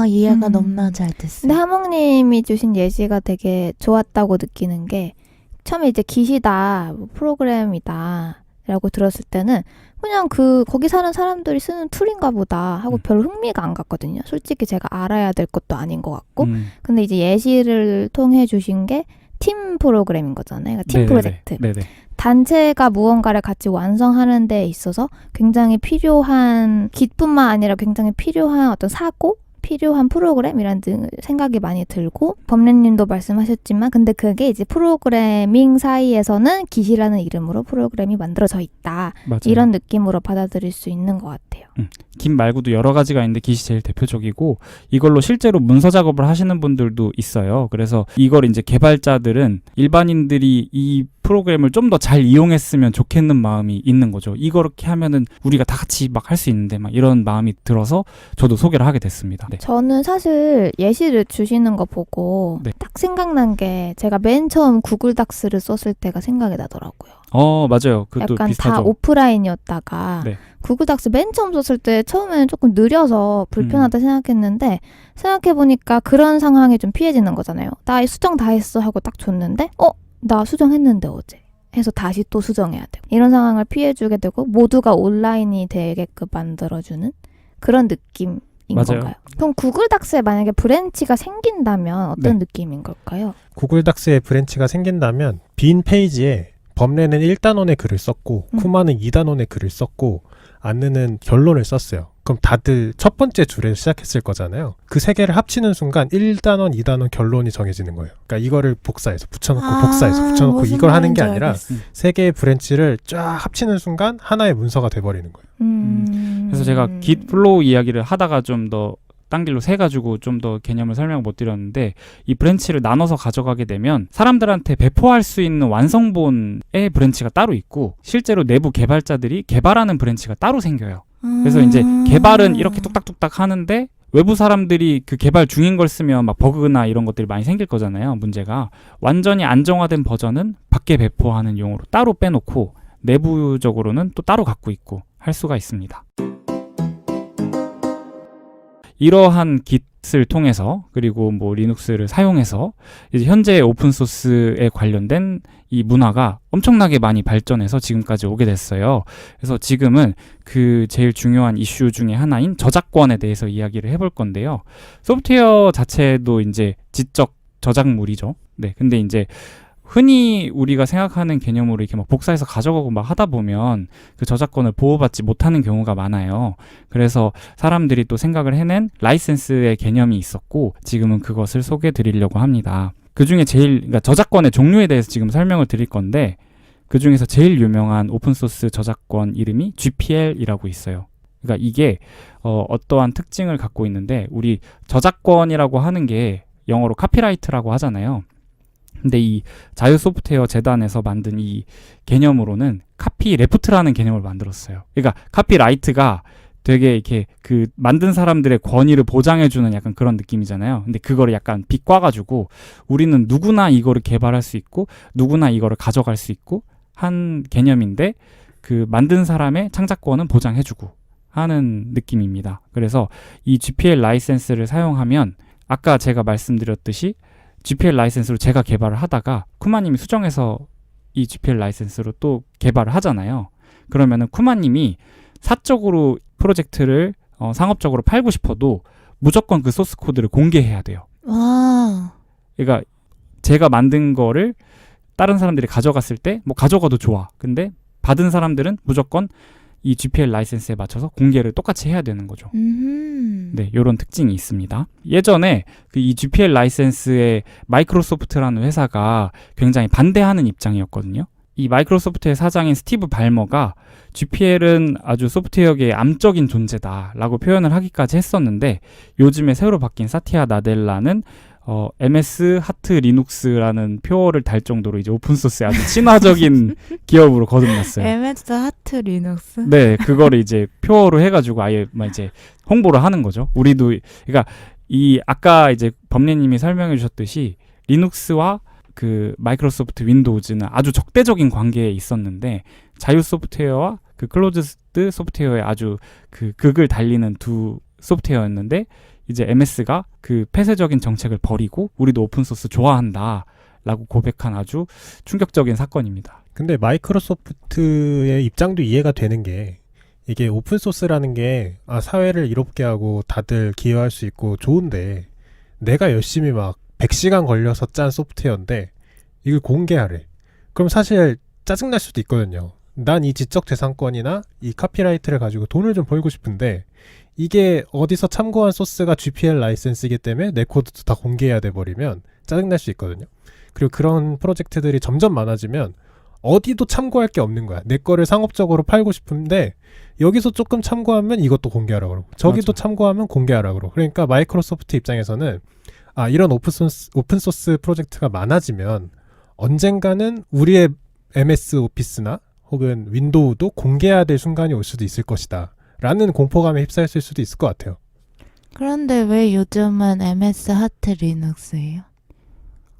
이해가 너무나 잘 됐어요. 근데 하몽님이 주신 예시가 되게 좋았다고 느끼는 게 처음에 이제 깃이다, 뭐 프로그램이다 라고 들었을 때는 그냥 거기 사는 사람들이 쓰는 툴인가 보다 하고 별로 흥미가 안 갔거든요. 솔직히 제가 알아야 될 것도 아닌 것 같고. 근데 이제 예시를 통해 주신 게 팀 프로그램인 거잖아요. 그러니까 팀 프로젝트. 네네. 단체가 무언가를 같이 완성하는 데 있어서 굉장히 필요한 깃뿐만 아니라 굉장히 필요한 어떤 사고? 필요한 프로그램이라는 생각이 많이 들고 범례님도 말씀하셨지만 근데 그게 이제 프로그래밍 사이에서는 깃이라는 이름으로 프로그램이 만들어져 있다. 맞아요. 이런 느낌으로 받아들일 수 있는 것 같아요. 깃 말고도 여러 가지가 있는데 깃이 제일 대표적이고 이걸로 실제로 문서 작업을 하시는 분들도 있어요. 그래서 이걸 이제 개발자들은 일반인들이 이 프로그램을 좀 더 잘 이용했으면 좋겠는 마음이 있는 거죠. 이렇게 하면은 우리가 다 같이 막 할 수 있는데 막 이런 마음이 들어서 저도 소개를 하게 됐습니다. 네. 저는 사실 예시를 주시는 거 보고 네. 딱 생각난 게 제가 맨 처음 구글 닥스를 썼을 때가 생각이 나더라고요. 맞아요. 그것도 약간 비슷하죠. 다 오프라인이었다가 네. 구글 닥스 맨 처음 썼을 때 처음에는 조금 느려서 불편하다 생각했는데 생각해보니까 그런 상황이 좀 피해지는 거잖아요. 나 수정 다 했어 하고 딱 줬는데 나 수정했는데 어제 해서 다시 또 수정해야 되고 이런 상황을 피해주게 되고 모두가 온라인이 되게끔 만들어주는 그런 느낌인 맞아요. 건가요? 그럼 구글 닥스에 만약에 브랜치가 생긴다면 어떤 네. 느낌인 걸까요? 구글 닥스에 브랜치가 생긴다면 빈 페이지에 범례는 1단원의 글을 썼고 쿠마는 2단원의 글을 썼고 안느는 결론을 썼어요. 그럼 다들 첫 번째 줄에 시작했을 거잖아요. 그 세 개를 합치는 순간 1단원, 2단원 결론이 정해지는 거예요. 그러니까 이거를 복사해서 붙여놓고 복사해서 붙여놓고 무슨 이걸 하는 게 말인지 아니라 알겠어. 세 개의 브랜치를 쫙 합치는 순간 하나의 문서가 돼버리는 거예요. 그래서 제가 Git 플로우 이야기를 하다가 좀 더 딴 길로 세가지고 좀 더 개념을 설명 못 드렸는데 이 브랜치를 나눠서 가져가게 되면 사람들한테 배포할 수 있는 완성본의 브랜치가 따로 있고 실제로 내부 개발자들이 개발하는 브랜치가 따로 생겨요. 그래서 이제 개발은 이렇게 뚝딱뚝딱 하는데 외부 사람들이 그 개발 중인 걸 쓰면 막 버그나 이런 것들이 많이 생길 거잖아요. 문제가. 완전히 안정화된 버전은 밖에 배포하는 용으로 따로 빼놓고 내부적으로는 또 따로 갖고 있고 할 수가 있습니다. 이러한 Git을 통해서 그리고 뭐 리눅스를 사용해서 이제 현재 오픈소스에 관련된 이 문화가 엄청나게 많이 발전해서 지금까지 오게 됐어요. 그래서 지금은 그 제일 중요한 이슈 중에 하나인 저작권에 대해서 이야기를 해볼 건데요. 소프트웨어 자체도 이제 지적 저작물이죠. 네, 근데 이제 흔히 우리가 생각하는 개념으로 이렇게 막 복사해서 가져가고 막 하다 보면 그 저작권을 보호받지 못하는 경우가 많아요. 그래서 사람들이 또 생각을 해낸 라이센스의 개념이 있었고 지금은 그것을 소개해 드리려고 합니다. 그 중에 그러니까 저작권의 종류에 대해서 지금 설명을 드릴 건데 그 중에서 제일 유명한 오픈소스 저작권 이름이 GPL이라고 있어요. 그러니까 이게 어떠한 특징을 갖고 있는데 우리 저작권이라고 하는 게 영어로 카피라이트라고 하잖아요. 근데 이 자유 소프트웨어 재단에서 만든 이 개념으로는 카피 레프트라는 개념을 만들었어요. 그러니까 카피라이트가 되게 이렇게 그 만든 사람들의 권위를 보장해주는 약간 그런 느낌이잖아요. 근데 그거를 약간 비꼬아가지고 우리는 누구나 이거를 개발할 수 있고 누구나 이거를 가져갈 수 있고 한 개념인데 그 만든 사람의 창작권은 보장해주고 하는 느낌입니다. 그래서 이 GPL 라이센스를 사용하면 아까 제가 말씀드렸듯이 GPL 라이센스로 제가 개발을 하다가 쿠마님이 수정해서 이 GPL 라이센스로 또 개발을 하잖아요. 그러면은 쿠마님이 사적으로 프로젝트를 상업적으로 팔고 싶어도 무조건 그 소스 코드를 공개해야 돼요. 와. 그러니까 제가 만든 거를 다른 사람들이 가져갔을 때 뭐 가져가도 좋아. 근데 받은 사람들은 무조건 이 GPL 라이센스에 맞춰서 공개를 똑같이 해야 되는 거죠. 네, 이런 특징이 있습니다. 예전에 그 이 GPL 라이센스에 마이크로소프트라는 회사가 굉장히 반대하는 입장이었거든요. 이 마이크로소프트의 사장인 스티브 발머가 GPL은 아주 소프트웨어계의 암적인 존재다라고 표현을 하기까지 했었는데 요즘에 새로 바뀐 사티아 나델라는 MS 하트 리눅스라는 표어를 달 정도로 이제 오픈소스에 아주 친화적인 기업으로 거듭났어요. MS 하트 리눅스? 네, 그거를 이제 표어로 해가지고 아예 막 이제 홍보를 하는 거죠. 우리도 그러니까 이 아까 이제 범례님이 설명해 주셨듯이 리눅스와 그 마이크로소프트 윈도우즈는 아주 적대적인 관계에 있었는데 자유 소프트웨어와 그 클로즈드 소프트웨어의 아주 그 극을 달리는 두 소프트웨어였는데 이제 MS가 그 폐쇄적인 정책을 버리고 우리도 오픈소스 좋아한다 라고 고백한 아주 충격적인 사건입니다. 근데 마이크로소프트의 입장도 이해가 되는 게 이게 오픈소스라는 게 사회를 이롭게 하고 다들 기여할 수 있고 좋은데 내가 열심히 막 100시간 걸려서 짠 소프트웨어인데 이걸 공개하래. 그럼 사실 짜증날 수도 있거든요. 난 이 지적재산권이나 이 카피라이트를 가지고 돈을 좀 벌고 싶은데 이게 어디서 참고한 소스가 GPL 라이센스이기 때문에 내 코드도 다 공개해야 돼버리면 짜증날 수 있거든요. 그리고 그런 프로젝트들이 점점 많아지면 어디도 참고할 게 없는 거야. 내 거를 상업적으로 팔고 싶은데 여기서 조금 참고하면 이것도 공개하라 그러고 저기도 맞아. 참고하면 공개하라 그러고 그러니까 마이크로소프트 입장에서는 이런 오픈소스 프로젝트가 많아지면 언젠가는 우리의 MS 오피스나 혹은 윈도우도 공개해야 될 순간이 올 수도 있을 것이다 라는 공포감에 휩싸였을 수도 있을 것 같아요. 그런데 왜 요즘은 MS 하트 리눅스예요?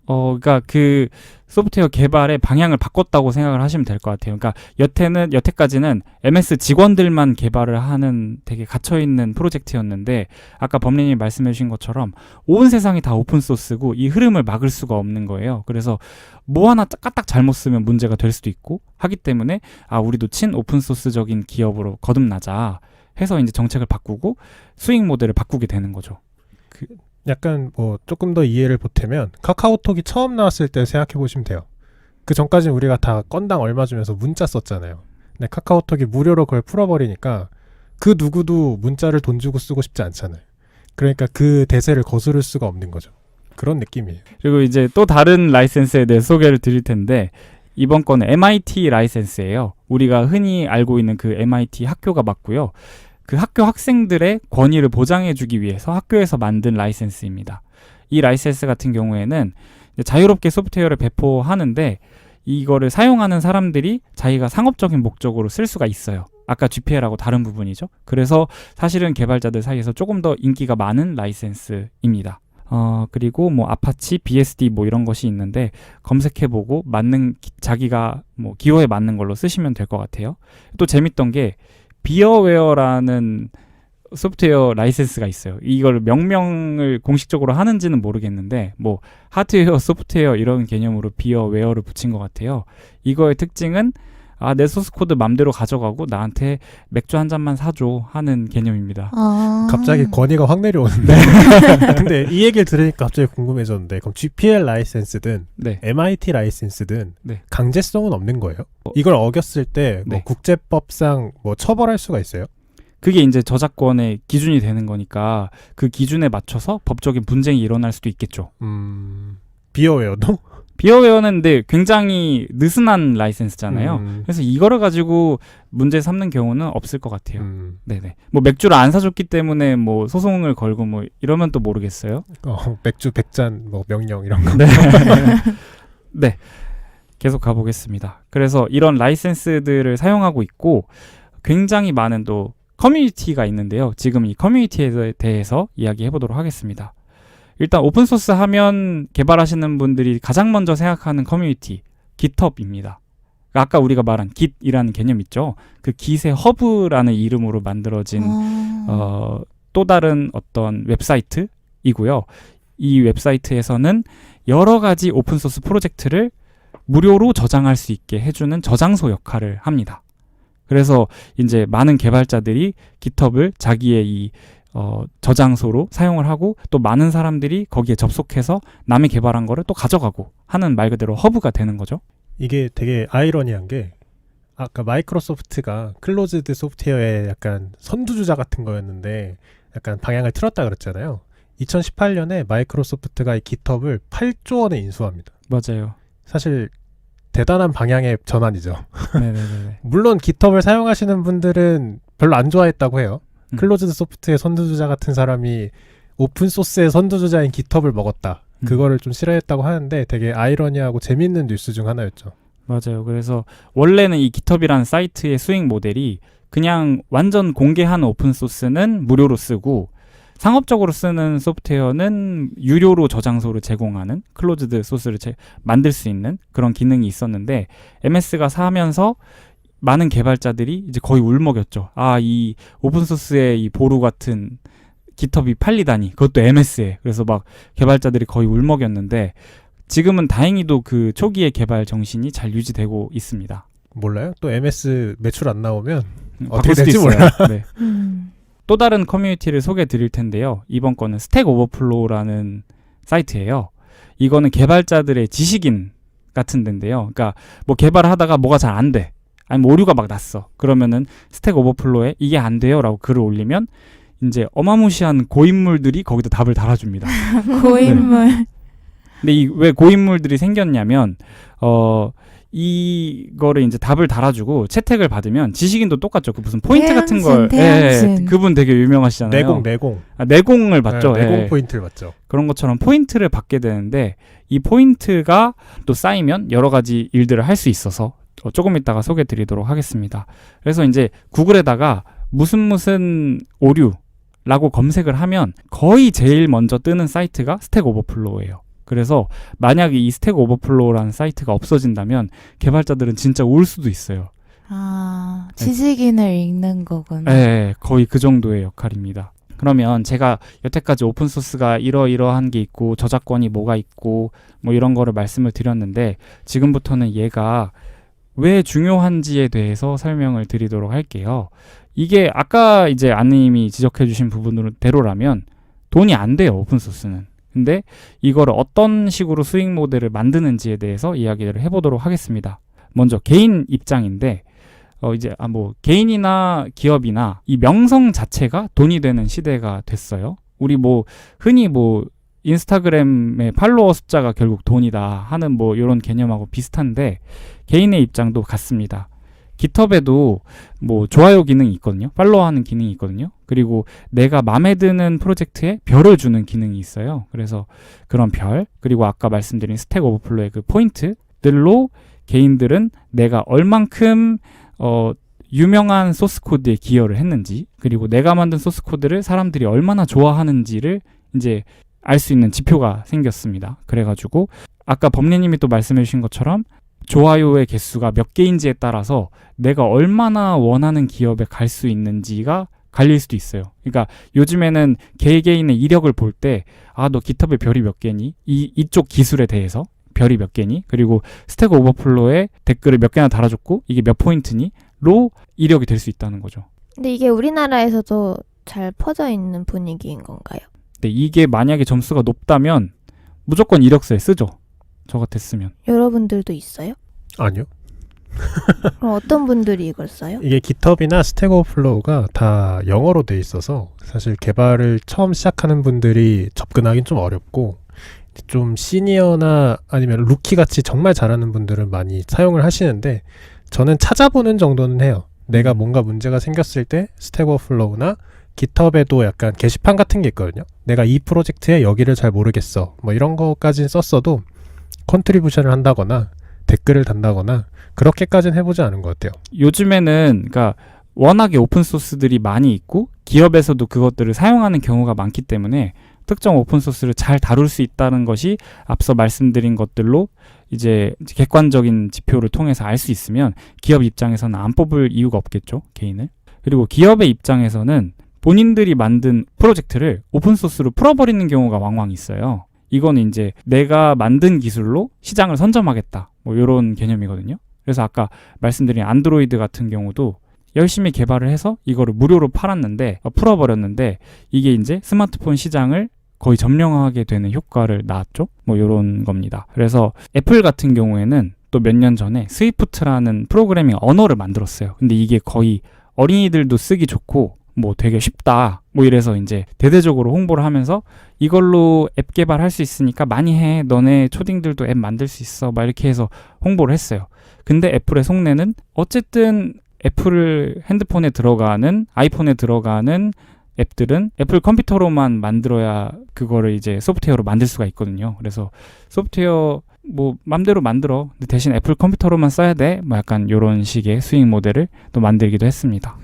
그러니까 그 소프트웨어 개발의 방향을 바꿨다고 생각을 하시면 될 것 같아요. 그러니까 여태까지는 MS 직원들만 개발을 하는 되게 갇혀있는 프로젝트였는데 아까 범례님이 말씀해 주신 것처럼 온 세상이 다 오픈소스고 이 흐름을 막을 수가 없는 거예요. 그래서 뭐 하나 까딱 잘못 쓰면 문제가 될 수도 있고 하기 때문에 우리도 친 오픈소스적인 기업으로 거듭나자 해서 이제 정책을 바꾸고 수익 모델을 바꾸게 되는 거죠. 약간 뭐 조금 더 이해를 보태면 카카오톡이 처음 나왔을 때 생각해 보시면 돼요. 그 전까지는 우리가 다 건당 얼마 주면서 문자 썼잖아요. 근데 카카오톡이 무료로 그걸 풀어버리니까 그 누구도 문자를 돈 주고 쓰고 싶지 않잖아요. 그러니까 그 대세를 거스를 수가 없는 거죠. 그런 느낌이에요. 그리고 이제 또 다른 라이센스에 대해 소개를 드릴 텐데 이번 거는 MIT 라이센스예요. 우리가 흔히 알고 있는 그 MIT 학교가 맞고요. 그 학교 학생들의 권위를 보장해주기 위해서 학교에서 만든 라이센스입니다. 이 라이센스 같은 경우에는 자유롭게 소프트웨어를 배포하는데 이거를 사용하는 사람들이 자기가 상업적인 목적으로 쓸 수가 있어요. 아까 GPL하고 다른 부분이죠. 그래서 사실은 개발자들 사이에서 조금 더 인기가 많은 라이센스입니다. 그리고 뭐 아파치, BSD 뭐 이런 것이 있는데 검색해보고 맞는 자기가 뭐 기호에 맞는 걸로 쓰시면 될 것 같아요. 또 재밌던 게 비어웨어라는 소프트웨어 라이센스가 있어요. 이걸 명명을 공식적으로 하는지는 모르겠는데 뭐 하드웨어, 소프트웨어 이런 개념으로 비어웨어를 붙인 것 같아요. 이거의 특징은 내 소스코드 맘대로 가져가고 나한테 맥주 한 잔만 사줘 하는 개념입니다. 갑자기 권위가 확 내려오는데. 근데 이 얘기를 들으니까 갑자기 궁금해졌는데 그럼 GPL 라이센스든 네. MIT 라이센스든 네. 강제성은 없는 거예요? 이걸 어겼을 때 뭐 네. 국제법상 뭐 처벌할 수가 있어요? 그게 이제 저작권의 기준이 되는 거니까 그 기준에 맞춰서 법적인 분쟁이 일어날 수도 있겠죠. 비어웨어도? 비어웨어는 근데 굉장히 느슨한 라이센스잖아요. 그래서 이거를 가지고 문제 삼는 경우는 없을 것 같아요. 네네. 뭐 맥주를 안 사줬기 때문에 뭐 소송을 걸고 뭐 이러면 또 모르겠어요. 맥주 100잔 뭐 명령 이런 거. 네. 네. 계속 가보겠습니다. 그래서 이런 라이센스들을 사용하고 있고 굉장히 많은 또 커뮤니티가 있는데요. 지금 이 커뮤니티에 대해서 이야기해 보도록 하겠습니다. 일단 오픈소스 하면 개발하시는 분들이 가장 먼저 생각하는 커뮤니티 GitHub입니다. 아까 우리가 말한 Git이라는 개념 있죠. 그 Git의 허브라는 이름으로 만들어진 또 다른 어떤 웹사이트이고요. 이 웹사이트에서는 여러 가지 오픈소스 프로젝트를 무료로 저장할 수 있게 해주는 저장소 역할을 합니다. 그래서 이제 많은 개발자들이 GitHub을 자기의 이 저장소로 사용을 하고 또 많은 사람들이 거기에 접속해서 남이 개발한 거를 또 가져가고 하는 말 그대로 허브가 되는 거죠. 이게 되게 아이러니한 게 아까 마이크로소프트가 클로즈드 소프트웨어의 약간 선두주자 같은 거였는데 약간 방향을 틀었다 그랬잖아요. 2018년에 마이크로소프트가 이 GitHub을 8조 원에 인수합니다. 맞아요. 사실 대단한 방향의 전환이죠. 네네네. 물론 GitHub을 사용하시는 분들은 별로 안 좋아했다고 해요. 클로즈드 소프트의 선두주자 같은 사람이 오픈소스의 선두주자인 GitHub을 먹었다. 그거를 좀 싫어했다고 하는데 되게 아이러니하고 재밌는 뉴스 중 하나였죠. 맞아요. 그래서 원래는 이 GitHub이라는 사이트의 수익 모델이 그냥 완전 공개한 오픈소스는 무료로 쓰고 상업적으로 쓰는 소프트웨어는 유료로 저장소를 제공하는 클로즈드 소스를 만들 수 있는 그런 기능이 있었는데 MS가 사면서 많은 개발자들이 이제 거의 울먹였죠. 이 오픈소스의 이 보루 같은 GitHub이 팔리다니 그것도 MS에. 그래서 막 개발자들이 거의 울먹였는데 지금은 다행히도 그 초기의 개발 정신이 잘 유지되고 있습니다. 몰라요? 또 MS 매출 안 나오면 바꿀 어떻게 수도 될지 있어요. 몰라. 네. 또 다른 커뮤니티를 소개해 드릴 텐데요. 이번 거는 스택 오버플로우라는 사이트예요. 이거는 개발자들의 지식인 같은 데인데요. 그러니까 뭐 개발을 하다가 뭐가 잘 안 돼. 아니면 오류가 막 났어. 그러면은 스택 오버플로우에 이게 안 돼요 라고 글을 올리면 이제 어마무시한 고인물들이 거기다 답을 달아줍니다. 고인물. 네. 근데 왜 고인물들이 생겼냐면 이거를 이제 답을 달아주고 채택을 받으면 지식인도 똑같죠. 그 무슨 포인트 같은 걸. 태양신. 그분 되게 유명하시잖아요. 내공. 내공을 받죠. 내공 포인트를 받죠. 그런 것처럼 포인트를 받게 되는데 이 포인트가 또 쌓이면 여러 가지 일들을 할 수 있어서 조금 이따가 소개해 드리도록 하겠습니다. 그래서 이제 구글에다가 무슨 오류라고 검색을 하면 거의 제일 먼저 뜨는 사이트가 스택 오버플로우예요. 그래서 만약에 이 스택 오버플로우라는 사이트가 없어진다면 개발자들은 진짜 울 수도 있어요. 지식인을 읽는 거구나. 네, 거의 그 정도의 역할입니다. 그러면 제가 여태까지 오픈소스가 이러이러한 게 있고 저작권이 뭐가 있고 뭐 이런 거를 말씀을 드렸는데 지금부터는 얘가 왜 중요한지에 대해서 설명을 드리도록 할게요. 이게 아까 이제 안님이 지적해 주신 부분대로라면 돈이 안 돼요, 오픈소스는. 근데 이거를 어떤 식으로 수익 모델을 만드는지에 대해서 이야기를 해보도록 하겠습니다. 먼저 개인 입장인데 이제 뭐 개인이나 기업이나 이 명성 자체가 돈이 되는 시대가 됐어요. 우리 뭐 흔히 뭐 인스타그램의 팔로워 숫자가 결국 돈이다 하는 뭐 이런 개념하고 비슷한데 개인의 입장도 같습니다. 깃허브에도 뭐 좋아요 기능이 있거든요. 팔로우하는 기능이 있거든요. 그리고 내가 마음에 드는 프로젝트에 별을 주는 기능이 있어요. 그래서 그런 별, 그리고 아까 말씀드린 스택 오버플로의 그 포인트들로 개인들은 내가 얼만큼 유명한 소스 코드에 기여를 했는지, 그리고 내가 만든 소스 코드를 사람들이 얼마나 좋아하는지를 이제 알 수 있는 지표가 생겼습니다. 그래가지고 아까 범리님이 또 말씀해 주신 것처럼 좋아요의 개수가 몇 개인지에 따라서 내가 얼마나 원하는 기업에 갈 수 있는지가 갈릴 수도 있어요. 그러니까 요즘에는 개개인의 이력을 볼 때 너 깃허브에 별이 몇 개니? 이쪽 기술에 대해서 별이 몇 개니? 그리고 스택 오버플로에 댓글을 몇 개나 달아줬고 이게 몇 포인트니? 로 이력이 될 수 있다는 거죠. 근데 이게 우리나라에서도 잘 퍼져 있는 분위기인 건가요? 근데 이게 만약에 점수가 높다면 무조건 이력서에 쓰죠. 저 같았으면. 여러분들도 있어요? 아니요. 그럼 어떤 분들이 이걸 써요? 이게 깃허브나 스택 오버플로우가 다 영어로 돼 있어서 사실 개발을 처음 시작하는 분들이 접근하기는 좀 어렵고 좀 시니어나 아니면 루키 같이 정말 잘하는 분들은 많이 사용을 하시는데 저는 찾아보는 정도는 해요. 내가 뭔가 문제가 생겼을 때 스택 오버플로우나 깃허브에도 약간 게시판 같은 게 있거든요. 내가 이 프로젝트에 여기를 잘 모르겠어. 뭐 이런 거까지는 썼어도 컨트리뷰션을 한다거나 댓글을 단다거나 그렇게까지는 해보지 않은 것 같아요. 요즘에는 그러니까 워낙에 오픈소스들이 많이 있고 기업에서도 그것들을 사용하는 경우가 많기 때문에 특정 오픈소스를 잘 다룰 수 있다는 것이 앞서 말씀드린 것들로 이제 객관적인 지표를 통해서 알 수 있으면 기업 입장에서는 안 뽑을 이유가 없겠죠, 개인을. 그리고 기업의 입장에서는 본인들이 만든 프로젝트를 오픈소스로 풀어버리는 경우가 왕왕 있어요. 이거는 이제 내가 만든 기술로 시장을 선점하겠다, 뭐 이런 개념이거든요. 그래서 아까 말씀드린 안드로이드 같은 경우도 열심히 개발을 해서 이거를 무료로 팔았는데 풀어버렸는데 이게 이제 스마트폰 시장을 거의 점령하게 되는 효과를 낳았죠. 뭐 이런 겁니다. 그래서 애플 같은 경우에는 또 몇 년 전에 스위프트라는 프로그래밍 언어를 만들었어요. 근데 이게 거의 어린이들도 쓰기 좋고 뭐 되게 쉽다 뭐 이래서 이제 대대적으로 홍보를 하면서 이걸로 앱 개발할 수 있으니까 많이 해, 너네 초딩들도 앱 만들 수 있어, 막 이렇게 해서 홍보를 했어요. 근데 애플의 속내는 어쨌든 애플 핸드폰에 들어가는, 아이폰에 들어가는 앱들은 애플 컴퓨터로만 만들어야 그거를 이제 소프트웨어로 만들 수가 있거든요. 그래서 소프트웨어 뭐 맘대로 만들어, 근데 대신 애플 컴퓨터로만 써야 돼, 뭐 약간 이런 식의 수익 모델을 또 만들기도 했습니다.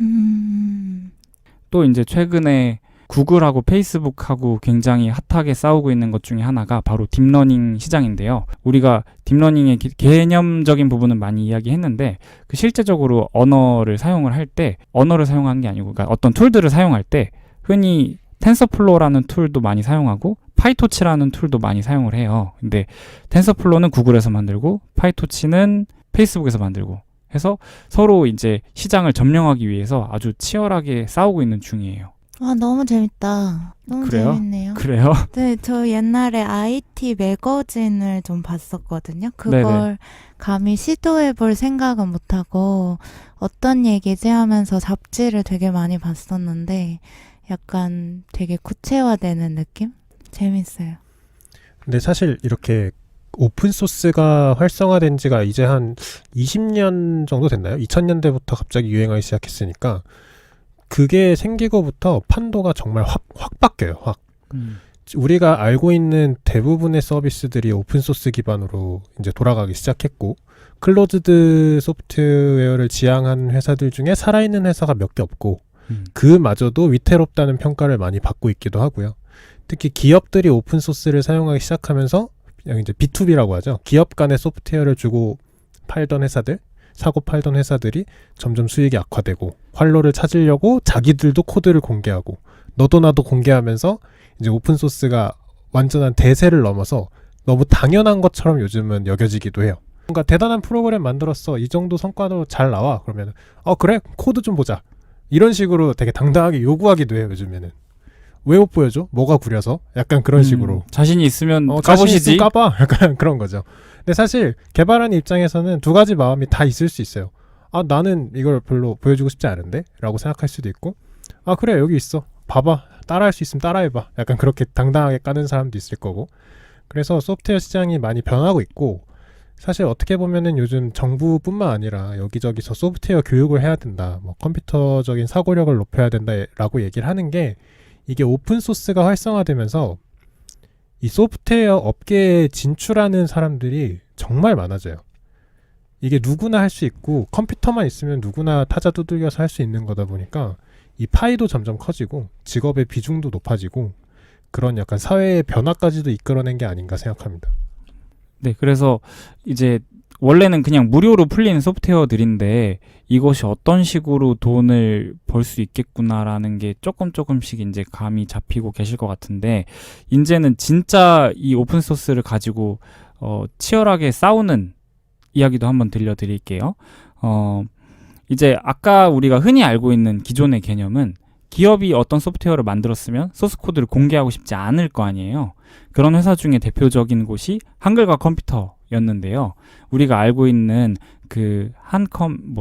또 이제 최근에 구글하고 페이스북하고 굉장히 핫하게 싸우고 있는 것 중에 하나가 바로 딥러닝 시장인데요. 우리가 딥러닝의 개념적인 부분은 많이 이야기했는데 그 실제적으로 언어를 사용을 할 때, 언어를 사용하는 게 아니고 그러니까 어떤 툴들을 사용할 때 흔히 텐서플로우라는 툴도 많이 사용하고 파이토치라는 툴도 많이 사용을 해요. 근데 텐서플로우는 구글에서 만들고 파이토치는 페이스북에서 만들고 해서 서로 이제 시장을 점령하기 위해서 아주 치열하게 싸우고 있는 중이에요. 와, 너무 재밌다. 너무 그래요? 재밌네요. 그래요? 네, 저 옛날에 IT 매거진을 좀 봤었거든요. 그걸 네네. 감히 시도해볼 생각은 못하고 어떤 얘기지 하면서 잡지를 되게 많이 봤었는데 약간 되게 구체화되는 느낌? 재밌어요. 근데 사실 이렇게 오픈소스가 활성화된 지가 이제 한 20년 정도 됐나요? 2000년대부터 갑자기 유행하기 시작했으니까 그게 생기고부터 판도가 정말 확 바뀌어요. 확. 우리가 알고 있는 대부분의 서비스들이 오픈소스 기반으로 이제 돌아가기 시작했고 클로즈드 소프트웨어를 지향한 회사들 중에 살아있는 회사가 몇 개 없고 그마저도 위태롭다는 평가를 많이 받고 있기도 하고요. 특히 기업들이 오픈소스를 사용하기 시작하면서 그냥 이제 B2B라고 하죠. 기업 간의 소프트웨어를 주고 팔던 회사들, 사고 팔던 회사들이 점점 수익이 악화되고 활로를 찾으려고 자기들도 코드를 공개하고 너도 나도 공개하면서 이제 오픈소스가 완전한 대세를 넘어서 너무 당연한 것처럼 요즘은 여겨지기도 해요. 뭔가 대단한 프로그램 만들었어, 이 정도 성과도 잘 나와, 그러면 그래, 코드 좀 보자, 이런 식으로 되게 당당하게 요구하기도 해요. 요즘에는 왜 못 보여줘? 뭐가 구려서? 약간 그런 식으로. 자신이 있으면 자신 까보시지. 있으면 까봐. 약간 그런 거죠. 근데 사실 개발하는 입장에서는 두 가지 마음이 다 있을 수 있어요. 아, 나는 이걸 별로 보여주고 싶지 않은데? 라고 생각할 수도 있고, 아, 그래, 여기 있어. 봐봐. 따라할 수 있으면 따라해봐. 약간 그렇게 당당하게 까는 사람도 있을 거고. 그래서 소프트웨어 시장이 많이 변하고 있고, 사실 어떻게 보면은 요즘 정부뿐만 아니라 여기저기서 소프트웨어 교육을 해야 된다. 뭐 컴퓨터적인 사고력을 높여야 된다라고 얘기를 하는 게, 이게 오픈소스가 활성화되면서 이 소프트웨어 업계에 진출하는 사람들이 정말 많아져요. 이게 누구나 할 수 있고 컴퓨터만 있으면 누구나 타자 두들겨서 할 수 있는 거다 보니까 이 파이도 점점 커지고 직업의 비중도 높아지고 그런 약간 사회의 변화까지도 이끌어낸 게 아닌가 생각합니다. 네, 그래서 이제 원래는 그냥 무료로 풀리는 소프트웨어들인데 이것이 어떤 식으로 돈을 벌 수 있겠구나라는 게 조금씩 이제 감이 잡히고 계실 것 같은데, 이제는 진짜 이 오픈소스를 가지고 치열하게 싸우는 이야기도 한번 들려드릴게요. 이제 아까 우리가 흔히 알고 있는 기존의 개념은 기업이 어떤 소프트웨어를 만들었으면 소스코드를 공개하고 싶지 않을 거 아니에요. 그런 회사 중에 대표적인 곳이 한글과 컴퓨터였는데요. 우리가 알고 있는 그 한컴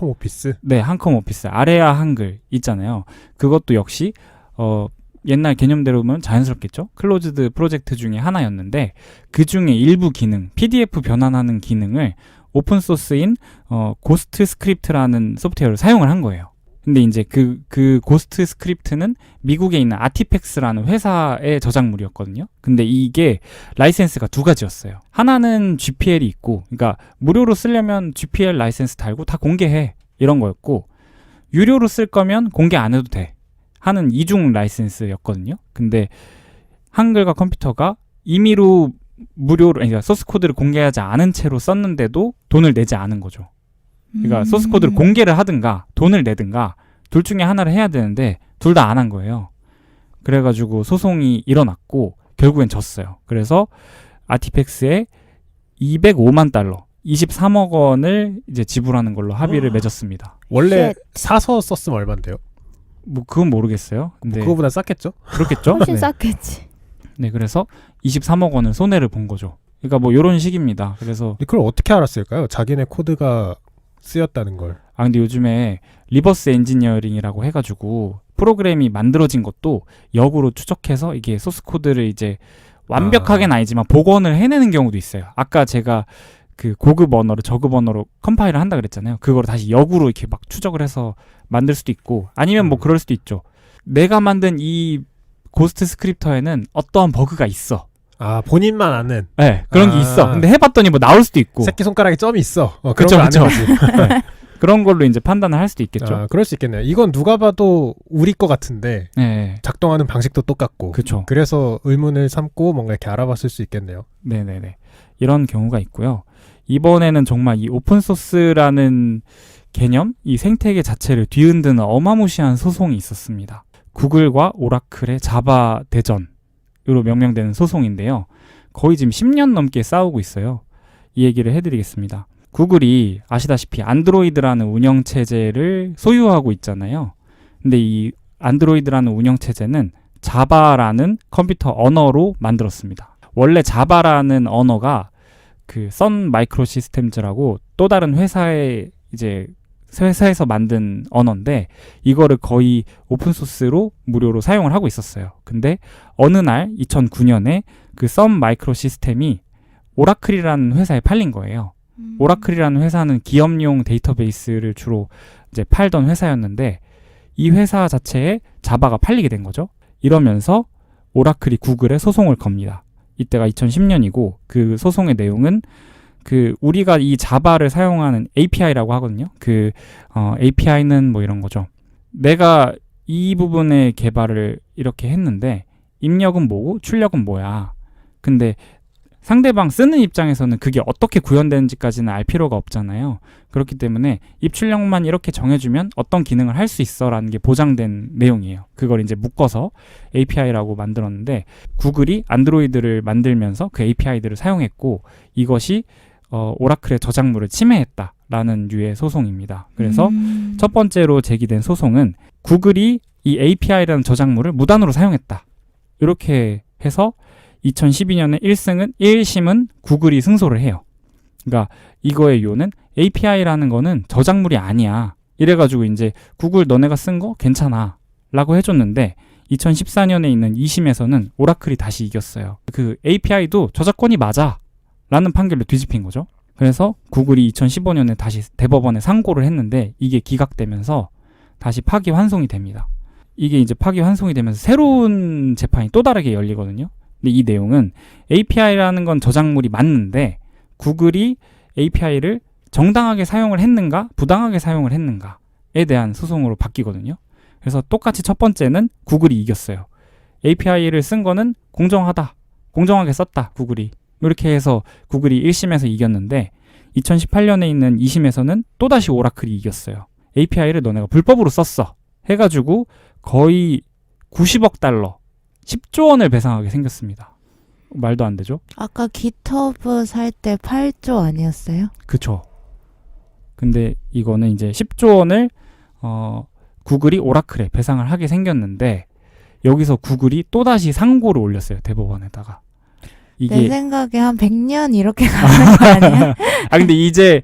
오피스? 네, 한컴 오피스 아레아 한글 있잖아요. 그것도 역시 옛날 개념대로 보면 자연스럽겠죠. 클로즈드 프로젝트 중에 하나였는데 그 중에 일부 기능, PDF 변환하는 기능을 오픈소스인 고스트 스크립트라는 소프트웨어를 사용을 한 거예요. 근데 이제 그 고스트 스크립트는 미국에 있는 아티팩스라는 회사의 저작물이었거든요. 근데 이게 라이센스가 두 가지였어요. 하나는 GPL이 있고, 그러니까 무료로 쓰려면 GPL 라이센스 달고 다 공개해, 이런 거였고, 유료로 쓸 거면 공개 안 해도 돼 하는 이중 라이센스였거든요. 근데 한글과 컴퓨터가 임의로 무료로, 그러니까 소스 코드를 공개하지 않은 채로 썼는데도 돈을 내지 않은 거죠. 그러니까 소스 코드를 공개를 하든가 돈을 내든가 둘 중에 하나를 해야 되는데 둘 다 안 한 거예요. 그래가지고 소송이 일어났고 결국엔 졌어요. 그래서 아티팩스에 205만 달러, 23억 원을 이제 지불하는 걸로 합의를 맺었습니다. 원래 쉣. 사서 썼으면 얼만데요? 뭐 그건 모르겠어요. 근데 그거보다 쌌겠죠? 그렇겠죠? 훨씬 네. 쌌겠지. 네, 그래서 23억 원을 손해를 본 거죠. 그러니까 뭐 이런 식입니다. 그래서 그걸 어떻게 알았을까요? 자기네 코드가 쓰였다는 걸. 근데 요즘에 리버스 엔지니어링이라고 해가지고 프로그램이 만들어진 것도 역으로 추적해서 이게 소스 코드를 이제 완벽하게는 아니지만 복원을 해내는 경우도 있어요. 아까 제가 그 고급 언어로 저급 언어로 컴파일을 한다 그랬잖아요. 그거를 다시 역으로 이렇게 막 추적을 해서 만들 수도 있고, 아니면 뭐 그럴 수도 있죠. 내가 만든 이 고스트 스크립터에는 어떠한 버그가 있어. 아, 본인만 아는. 네, 그런 게 있어. 근데 해봤더니 뭐 나올 수도 있고. 새끼손가락에 점이 있어. 그런 그쵸, 걸 아는 그쵸. 거지. 네. 그런 걸로 이제 판단을 할 수도 있겠죠. 아, 그럴 수 있겠네요. 이건 누가 봐도 우리 거 같은데 네, 작동하는 방식도 똑같고. 그쵸. 그래서 의문을 삼고 뭔가 이렇게 알아봤을 수 있겠네요. 네네네. 이런 경우가 있고요. 이번에는 정말 이 오픈소스라는 개념, 이 생태계 자체를 뒤흔드는 어마무시한 소송이 있었습니다. 구글과 오라클의 자바 대전으로 명명되는 소송인데요. 거의 지금 10년 넘게 싸우고 있어요. 이 얘기를 해드리겠습니다. 구글이 아시다시피 안드로이드라는 운영체제를 소유하고 있잖아요. 근데 이 안드로이드라는 운영체제는 자바라는 컴퓨터 언어로 만들었습니다. 원래 자바라는 언어가 그 선 마이크로 시스템즈라고 또 다른 회사에서 만든 언어인데, 이거를 거의 오픈소스로 무료로 사용을 하고 있었어요. 근데 어느 날 2009년에 그 선 마이크로 시스템이 오라클이라는 회사에 팔린 거예요. 오라클이라는 회사는 기업용 데이터베이스를 주로 이제 팔던 회사였는데, 이 회사 자체에 자바가 팔리게 된 거죠. 이러면서 오라클이 구글에 소송을 겁니다. 이때가 2010년이고 그 소송의 내용은 그 우리가 이 자바를 사용하는 API라고 하거든요. 그 API는 뭐 이런 거죠. 내가 이 부분의 개발을 이렇게 했는데 입력은 뭐고 출력은 뭐야. 근데 상대방 쓰는 입장에서는 그게 어떻게 구현되는지까지는 알 필요가 없잖아요. 그렇기 때문에 입출력만 이렇게 정해주면 어떤 기능을 할 수 있어라는 게 보장된 내용이에요. 그걸 이제 묶어서 API라고 만들었는데, 구글이 안드로이드를 만들면서 그 API들을 사용했고 이것이 오라클의 저작물을 침해했다라는 류의 소송입니다. 그래서 첫 번째로 제기된 소송은 구글이 이 API라는 저작물을 무단으로 사용했다. 이렇게 해서 2012년에 1심은 구글이 승소를 해요. 그러니까 이거의 요는 API라는 거는 저작물이 아니야. 이래가지고 이제 구글 너네가 쓴 거 괜찮아 라고 해줬는데 2014년에 있는 2심에서는 오라클이 다시 이겼어요. 그 API도 저작권이 맞아 라는 판결로 뒤집힌 거죠. 그래서 구글이 2015년에 다시 대법원에 상고를 했는데 이게 기각되면서 다시 파기환송이 됩니다. 이게 이제 파기환송이 되면서 새로운 재판이 또 다르게 열리거든요. 근데 이 내용은 API라는 건 저작물이 맞는데 구글이 API를 정당하게 사용을 했는가 부당하게 사용을 했는가에 대한 소송으로 바뀌거든요. 그래서 똑같이 첫 번째는 구글이 이겼어요. API를 쓴 거는 공정하다. 공정하게 썼다. 구글이. 이렇게 해서 구글이 1심에서 이겼는데 2018년에 있는 2심에서는 또다시 오라클이 이겼어요. API를 너네가 불법으로 썼어. 해가지고 거의 90억 달러, 10조 원을 배상하게 생겼습니다. 말도 안 되죠? 아까 GitHub 살 때 8조 아니었어요? 그쵸. 근데 이거는 이제 10조 원을 구글이 오라클에 배상을 하게 생겼는데 여기서 구글이 또다시 상고를 올렸어요. 대법원에다가. 내 이게 생각에 한 100년 이렇게 가는 거 아니야? 근데 이제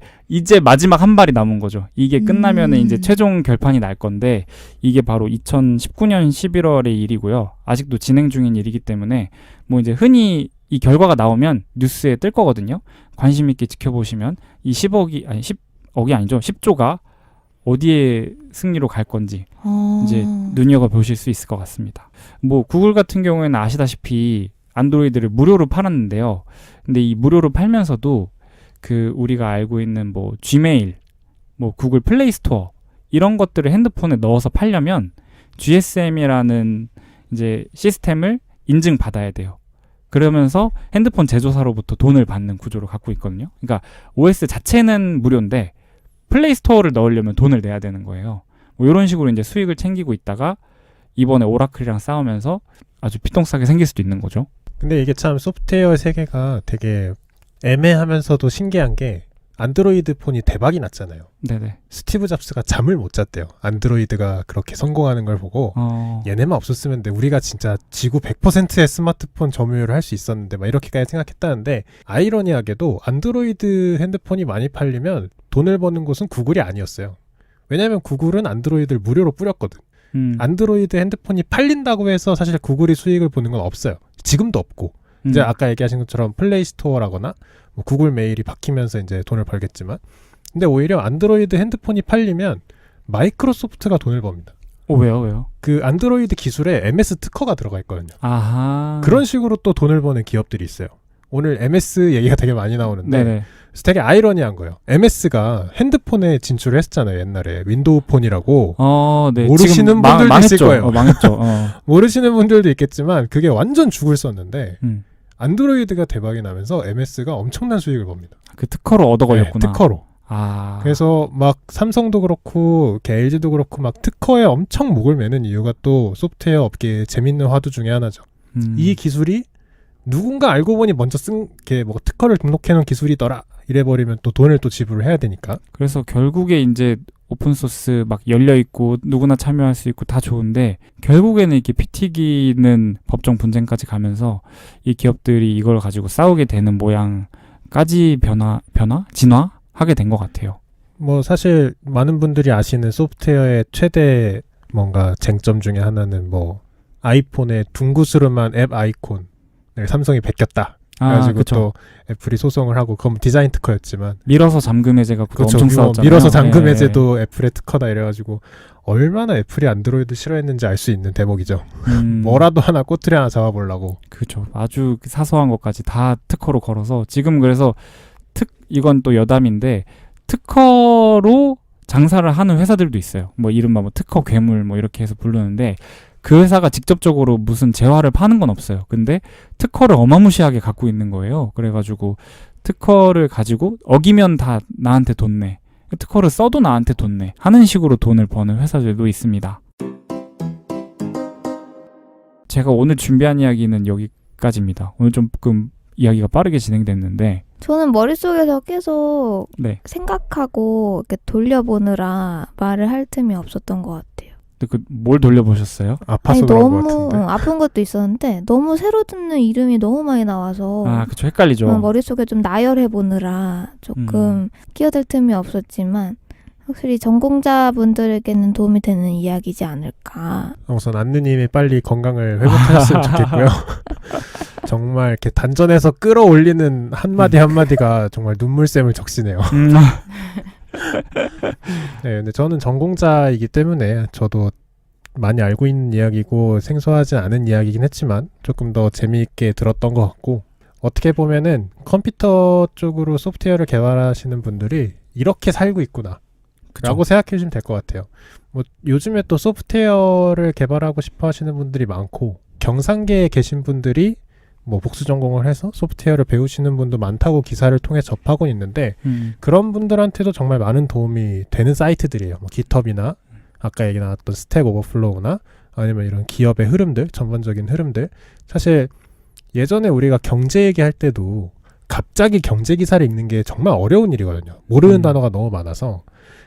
마지막 한 발이 남은 거죠. 이게 끝나면은 이제 최종 결판이 날 건데 이게 바로 2019년 11월의 일이고요. 아직도 진행 중인 일이기 때문에 뭐 이제 흔히 이 결과가 나오면 뉴스에 뜰 거거든요. 관심 있게 지켜보시면 이 10억이 아니죠. 10조가 어디에 승리로 갈 건지 이제 눈여겨보실 수 있을 것 같습니다. 뭐 구글 같은 경우에는 아시다시피 안드로이드를 무료로 팔았는데요. 근데 이 무료로 팔면서도 그 우리가 알고 있는 뭐 지메일, 뭐 구글 플레이 스토어 이런 것들을 핸드폰에 넣어서 팔려면 GSM이라는 이제 시스템을 인증받아야 돼요. 그러면서 핸드폰 제조사로부터 돈을 받는 구조를 갖고 있거든요. 그러니까 OS 자체는 무료인데 플레이 스토어를 넣으려면 돈을 내야 되는 거예요. 뭐 이런 식으로 이제 수익을 챙기고 있다가 이번에 오라클이랑 싸우면서 아주 피똥싸게 생길 수도 있는 거죠. 근데 이게 참 소프트웨어 세계가 되게 애매하면서도 신기한 게 안드로이드 폰이 대박이 났잖아요. 네네. 스티브 잡스가 잠을 못 잤대요. 안드로이드가 그렇게 성공하는 걸 보고 얘네만 없었으면 우리가 진짜 지구 100%의 스마트폰 점유율을 할 수 있었는데 막 이렇게까지 생각했다는데 아이러니하게도 안드로이드 핸드폰이 많이 팔리면 돈을 버는 곳은 구글이 아니었어요. 왜냐하면 구글은 안드로이드를 무료로 뿌렸거든. 안드로이드 핸드폰이 팔린다고 해서 사실 구글이 수익을 보는 건 없어요. 지금도 없고. 이제 아까 얘기하신 것처럼 플레이 스토어라거나 뭐 구글 메일이 바뀌면서 이제 돈을 벌겠지만 근데 오히려 안드로이드 핸드폰이 팔리면 마이크로소프트가 돈을 법니다. 왜요? 그 안드로이드 기술에 MS 특허가 들어가 있거든요. 아하. 그런 식으로 또 돈을 버는 기업들이 있어요. 오늘 MS 얘기가 되게 많이 나오는데 네네. 그래서 되게 아이러니한 거예요. MS가 핸드폰에 진출을 했잖아요. 옛날에 윈도우 폰이라고. 네. 모르시는 분들도 망했죠. 있을 거예요. 망했죠. 모르시는 분들도 있겠지만 그게 완전 죽을 썼는데 안드로이드가 대박이 나면서 MS가 엄청난 수익을 법니다. 그 특허로 얻어 걸렸구나. 네, 특허로. 그래서 막 삼성도 그렇고 이렇게 LG도 그렇고 막 특허에 엄청 목을 매는 이유가 또 소프트웨어 업계의 재밌는 화두 중에 하나죠. 이 기술이 누군가 알고 보니 먼저 쓴 게 뭐 특허를 등록해놓은 기술이더라 이래버리면 또 돈을 또 지불을 해야 되니까. 그래서 결국에 이제 오픈소스 막 열려있고 누구나 참여할 수 있고 다 좋은데 결국에는 이렇게 피 튀기는 법정 분쟁까지 가면서 이 기업들이 이걸 가지고 싸우게 되는 모양까지 진화하게 된 것 같아요. 뭐 사실 많은 분들이 아시는 소프트웨어의 최대 뭔가 쟁점 중에 하나는 뭐 아이폰의 둥구스름한 앱 아이콘을 삼성이 베꼈다. 그래가지고 그쵸. 또 애플이 소송을 하고 그건 디자인 특허였지만 밀어서 잠금 해제가 그렇죠. 엄청 싸웠잖아요. 밀어서 잠금 해제도 애플의 특허다 이래가지고 얼마나 애플이 안드로이드 싫어했는지 알 수 있는 대목이죠. 뭐라도 하나 꼬투리 하나 잡아보려고. 그렇죠. 아주 사소한 것까지 다 특허로 걸어서 지금 그래서 이건 또 여담인데 특허로 장사를 하는 회사들도 있어요. 뭐 이른바 뭐 특허 괴물 뭐 이렇게 해서 부르는데 그 회사가 직접적으로 무슨 재화를 파는 건 없어요. 근데 특허를 어마무시하게 갖고 있는 거예요. 그래가지고 특허를 가지고 어기면 다 나한테 돈 내. 특허를 써도 나한테 돈 내. 하는 식으로 돈을 버는 회사들도 있습니다. 제가 오늘 준비한 이야기는 여기까지입니다. 오늘 조금 이야기가 빠르게 진행됐는데 저는 머릿속에서 계속 네. 생각하고 이렇게 돌려보느라 말을 할 틈이 없었던 것 같아요. 뭘 돌려보셨어요? 아파서 아니 그런 것 너무 같은데. 아픈 것도 있었는데 너무 새로 듣는 이름이 너무 많이 나와서 아, 그쵸. 헷갈리죠. 머릿속에 좀 나열해 보느라 조금 끼어들 틈이 없었지만 확실히 전공자분들에게는 도움이 되는 이야기지 않을까. 우선 안느님이 빨리 건강을 회복하셨으면 좋겠고요. 정말 이렇게 단전에서 끌어올리는 한마디 한마디가 정말 눈물샘을 적시네요. 네, 근데 저는 전공자이기 때문에 저도 많이 알고 있는 이야기고 생소하지 않은 이야기긴 했지만 조금 더 재미있게 들었던 것 같고, 어떻게 보면은 컴퓨터 쪽으로 소프트웨어를 개발하시는 분들이 이렇게 살고 있구나 라고 생각해 주시면 될 것 같아요. 뭐 요즘에 또 소프트웨어를 개발하고 싶어 하시는 분들이 많고, 경상계에 계신 분들이 뭐 복수 전공을 해서 소프트웨어를 배우시는 분도 많다고 기사를 통해 접하고 있는데, 그런 분들한테도 정말 많은 도움이 되는 사이트들이에요. 뭐 깃허브나 아까 얘기 나왔던 스택 오버플로우나 아니면 이런 기업의 흐름들, 전반적인 흐름들. 사실 예전에 우리가 경제 얘기할 때도 갑자기 경제 기사를 읽는 게 정말 어려운 일이거든요. 모르는 단어가 너무 많아서.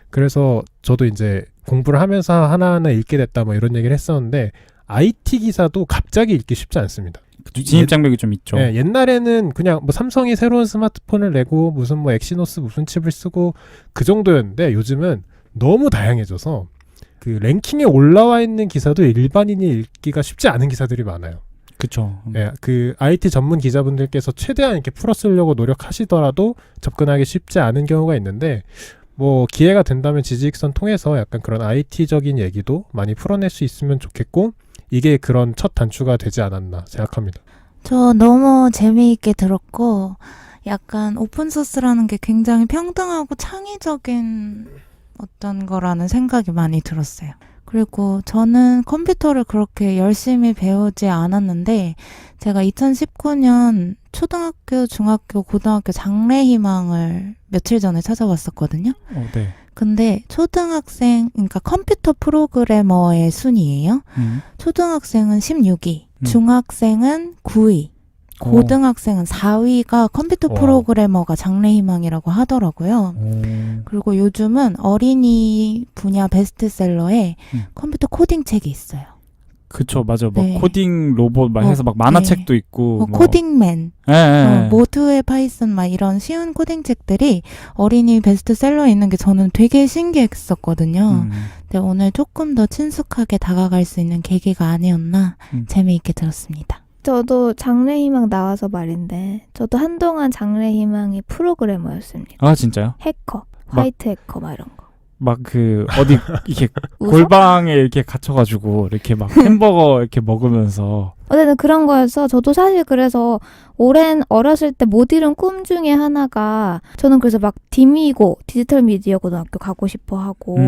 그래서 저도 이제 공부를 하면서 하나하나 읽게 됐다 뭐 이런 얘기를 했었는데, IT 기사도 갑자기 읽기 쉽지 않습니다. 진입 장벽이 좀 있죠. 예, 옛날에는 그냥 뭐 삼성이 새로운 스마트폰을 내고 무슨 뭐 엑시노스 무슨 칩을 쓰고 그 정도였는데, 요즘은 너무 다양해져서 그 랭킹에 올라와 있는 기사도 일반인이 읽기가 쉽지 않은 기사들이 많아요. 그쵸. 예, 그 IT 전문 기자분들께서 최대한 이렇게 풀어쓰려고 노력하시더라도 접근하기 쉽지 않은 경우가 있는데, 뭐 기회가 된다면 지지익선 통해서 약간 그런 IT적인 얘기도 많이 풀어낼 수 있으면 좋겠고, 이게 그런 첫 단추가 되지 않았나 생각합니다. 저 너무 재미있게 들었고, 약간 오픈소스라는 게 굉장히 평등하고 창의적인 어떤 거라는 생각이 많이 들었어요. 그리고 저는 컴퓨터를 그렇게 열심히 배우지 않았는데, 제가 2019년 초등학교, 중학교, 고등학교 장래희망을 며칠 전에 찾아봤었거든요. 네. 근데 초등학생, 그러니까 컴퓨터 프로그래머의 순위예요. 초등학생은 16위, 중학생은 9위, 고등학생은 4위가 컴퓨터 프로그래머가 장래희망이라고 하더라고요. 그리고 요즘은 어린이 분야 베스트셀러에 컴퓨터 코딩 책이 있어요. 그쵸, 맞아. 막 네. 코딩 로봇 막 해서 막 만화책도 있고. 뭐. 코딩맨, 모두의 파이썬 막 이런 쉬운 코딩 책들이 어린이 베스트셀러에 있는 게 저는 되게 신기했었거든요. 근데 오늘 조금 더 친숙하게 다가갈 수 있는 계기가 아니었나 재미있게 들었습니다. 저도 장래희망 나와서 말인데 저도 한동안 장래희망이 프로그래머였습니다. 아, 진짜요? 해커, 화이트 해커 막 이런 거. 막 그 어디 이렇게 웃어? 골방에 이렇게 갇혀가지고 이렇게 막 햄버거 이렇게 먹으면서. 어쨌든 그런 거여서 저도 사실 그래서 오랜 어렸을 때 못 이룬 꿈 중에 하나가, 저는 그래서 막 디미고 디지털 미디어 고등학교 가고 싶어 하고,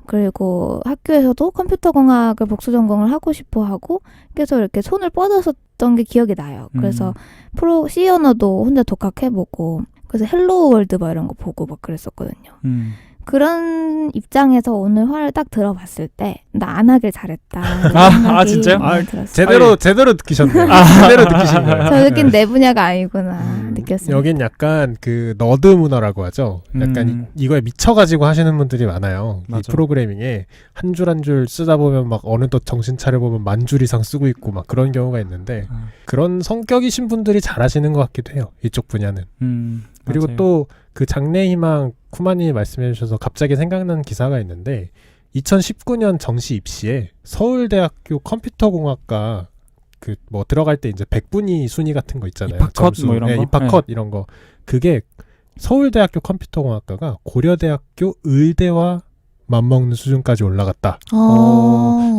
그리고 학교에서도 컴퓨터 공학을 복수 전공을 하고 싶어 하고, 그래서 이렇게 손을 뻗었었던 게 기억이 나요. 그래서 프로 C 언어도 혼자 독학해보고, 그래서 헬로우 월드 막 이런 거 보고 막 그랬었거든요. 그런 입장에서 오늘 화를 딱 들어봤을 때 나 안 하길 잘했다. 아, 진짜요? 들었어요. 제대로 느끼셨네요. 제대로 느끼신 거예요. 저 느낀 내 분야가 아니구나 느꼈습니다. 여긴 약간 그 너드 문화라고 하죠. 약간 이거에 미쳐가지고 하시는 분들이 많아요. 이 맞아. 프로그래밍에 한 줄 한 줄 쓰다 보면 막 어느덧 정신 차려보면 10,000줄 이상 쓰고 있고 막 그런 경우가 있는데, 그런 성격이신 분들이 잘하시는 것 같기도 해요. 이쪽 분야는. 그리고 맞아요. 또 그 장래희망 쿠마님이 말씀해 주셔서 갑자기 생각난 기사가 있는데, 2019년 정시 입시에 서울대학교 컴퓨터공학과 그 뭐 들어갈 때 이제 100분위 순위 같은 거 있잖아요. 입학컷 뭐 이런 거? 입학컷 이런 거. 그게 서울대학교 컴퓨터공학과가 고려대학교 의대와 맞먹는 수준까지 올라갔다.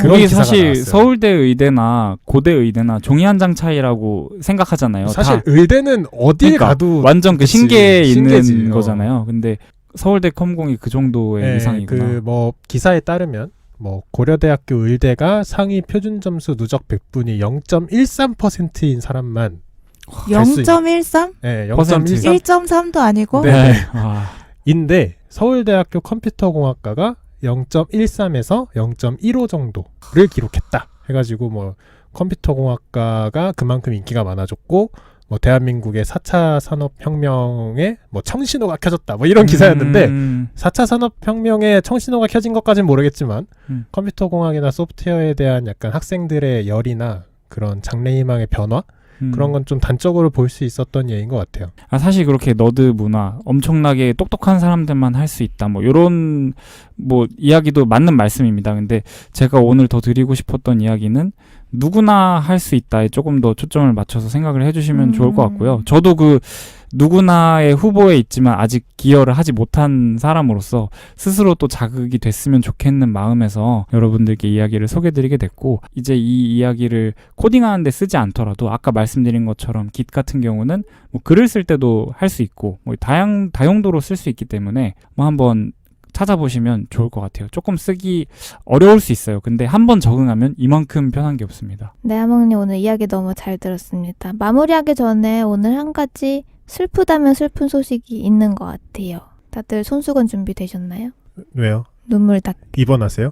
그런 이게 기사가 사실 나왔어요. 서울대 의대나 고대 의대나 종이 한 장 차이라고 생각하잖아요. 사실 다. 의대는 어딜 그러니까 가도 완전 그 그치, 신계에 신계지. 있는 거잖아요. 근데 서울대 컴공이 그 정도의 이상이구나. 그 뭐 기사에 따르면 뭐 고려대학교 의대가 상위 표준 점수 누적 100분이 0.13%인 사람만 0.13? 네, 퍼센트. 0.13 1.3도 아니고? 네. 아, 인데 서울대학교 컴퓨터공학과가 0.13에서 0.15 정도를 기록했다 해가지고, 뭐 컴퓨터공학과가 그만큼 인기가 많아졌고, 뭐 대한민국의 4차 산업혁명에 뭐 청신호가 켜졌다 뭐 이런 기사였는데 4차 산업혁명에 청신호가 켜진 것까지는 모르겠지만 컴퓨터공학이나 소프트웨어에 대한 약간 학생들의 열이나 그런 장래희망의 변화 그런 건 좀 단적으로 볼 수 있었던 예인 것 같아요. 사실 그렇게 너드 문화 엄청나게 똑똑한 사람들만 할 수 있다 뭐 요런 뭐 이야기도 맞는 말씀입니다. 근데 제가 오늘 더 드리고 싶었던 이야기는 누구나 할 수 있다에 조금 더 초점을 맞춰서 생각을 해주시면 좋을 것 같고요. 저도 그 누구나의 후보에 있지만 아직 기여를 하지 못한 사람으로서 스스로 또 자극이 됐으면 좋겠는 마음에서 여러분들께 이야기를 소개드리게 됐고, 이제 이 이야기를 코딩하는 데 쓰지 않더라도 아까 말씀드린 것처럼 Git 같은 경우는 뭐 글을 쓸 때도 할 수 있고 뭐 다용도로 쓸 수 있기 때문에 뭐 한번 찾아보시면 좋을 것 같아요. 조금 쓰기 어려울 수 있어요. 근데 한번 적응하면 이만큼 편한 게 없습니다. 네, 하몽님 오늘 이야기 너무 잘 들었습니다. 마무리하기 전에 오늘 한 가지 슬프다면 슬픈 소식이 있는 것 같아요. 다들 손수건 준비되셨나요? 왜요? 눈물 닦. 입원하세요?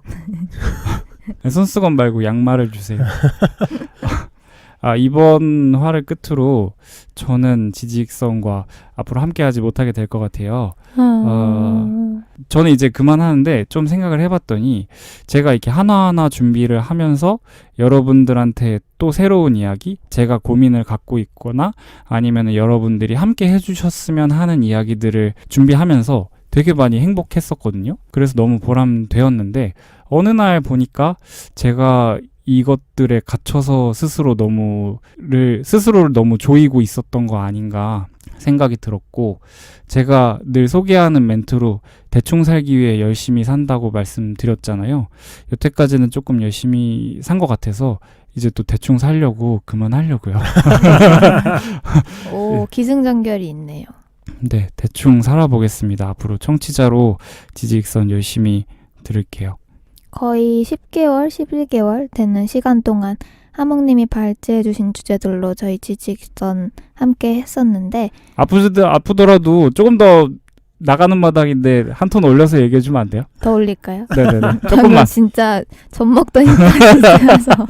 손수건 말고 양말을 주세요. 이번 화를 끝으로 저는 지지익선과 앞으로 함께하지 못하게 될 것 같아요. 저는 이제 그만하는데 좀 생각을 해봤더니 제가 이렇게 하나하나 준비를 하면서 여러분들한테 또 새로운 이야기, 제가 고민을 갖고 있거나 아니면 여러분들이 함께 해주셨으면 하는 이야기들을 준비하면서 되게 많이 행복했었거든요. 그래서 너무 보람되었는데 어느 날 보니까 제가 이것들에 갇혀서 스스로를 너무 조이고 있었던 거 아닌가 생각이 들었고, 제가 늘 소개하는 멘트로 대충 살기 위해 열심히 산다고 말씀드렸잖아요. 여태까지는 조금 열심히 산 것 같아서 이제 또 대충 살려고 그만하려고요. 오, 기승전결이 있네요. 네, 대충 살아보겠습니다. 앞으로 청취자로 지지익선 열심히 들을게요. 거의 10개월, 11개월 되는 시간 동안 하몽님이 발제해주신 주제들로 저희 지지익선 함께 했었는데, 아프더라도 조금 더 나가는 마당인데 한 톤 올려서 얘기해주면 안 돼요? 더 올릴까요? 네네네. 방금 조금만. 진짜 젖먹던 힘들어서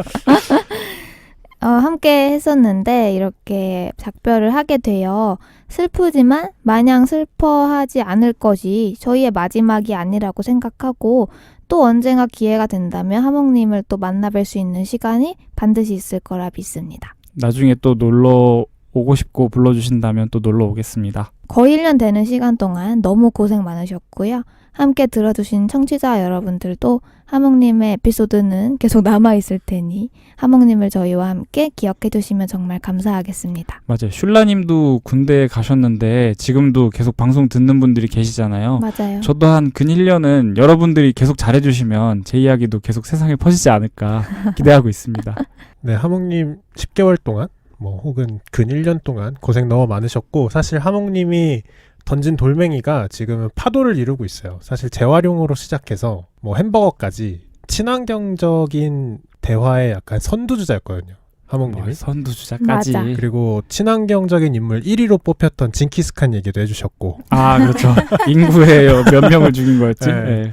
함께 했었는데 이렇게 작별을 하게 되어 슬프지만 마냥 슬퍼하지 않을 것이 저희의 마지막이 아니라고 생각하고, 또 언젠가 기회가 된다면 하몽님을 또 만나뵐 수 있는 시간이 반드시 있을 거라 믿습니다. 나중에 또 놀러 오고 싶고 불러주신다면 또 놀러 오겠습니다. 거의 1년 되는 시간 동안 너무 고생 많으셨고요. 함께 들어주신 청취자 여러분들도 하몽님의 에피소드는 계속 남아있을 테니 하몽님을 저희와 함께 기억해 주시면 정말 감사하겠습니다. 맞아요. 슐라님도 군대에 가셨는데 지금도 계속 방송 듣는 분들이 계시잖아요. 맞아요. 저도 한 근 1년은 여러분들이 계속 잘해주시면 제 이야기도 계속 세상에 퍼지지 않을까 기대하고 있습니다. 네, 하몽님 10개월 동안 뭐 혹은 근 1년 동안 고생 너무 많으셨고, 사실 하몽님이 던진 돌멩이가 지금은 파도를 이루고 있어요. 사실 재활용으로 시작해서 뭐 햄버거까지 친환경적인 대화의 약간 선두주자였거든요. 하몽님이. 선두주자까지. 맞아. 그리고 친환경적인 인물 1위로 뽑혔던 징키스칸 얘기도 해주셨고. 그렇죠. 인구의 몇 명을 죽인 거였지. 네. 네.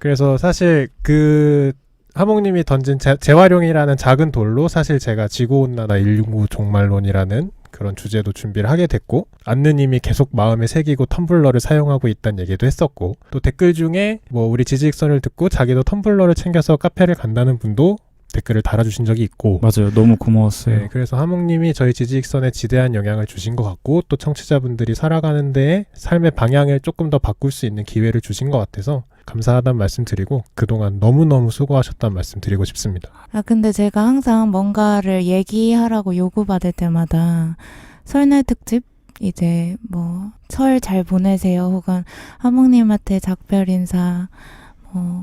그래서 사실 그 하몽님이 던진 재활용이라는 작은 돌로 사실 제가 지구온난화 인구 종말론이라는 그런 주제도 준비를 하게 됐고, 안느님이 계속 마음에 새기고 텀블러를 사용하고 있다는 얘기도 했었고, 또 댓글 중에 뭐 우리 지지익선을 듣고 자기도 텀블러를 챙겨서 카페를 간다는 분도 댓글을 달아주신 적이 있고. 맞아요. 너무 고마웠어요. 네, 그래서 하몽님이 저희 지지익선에 지대한 영향을 주신 것 같고, 또 청취자분들이 살아가는 데에 삶의 방향을 조금 더 바꿀 수 있는 기회를 주신 것 같아서 감사하다는 말씀 드리고, 그동안 너무너무 수고하셨다는 말씀 드리고 싶습니다. 근데 제가 항상 뭔가를 얘기하라고 요구받을 때마다 설날 특집 이제 뭐 설 잘 보내세요 혹은 하몽님한테 작별 인사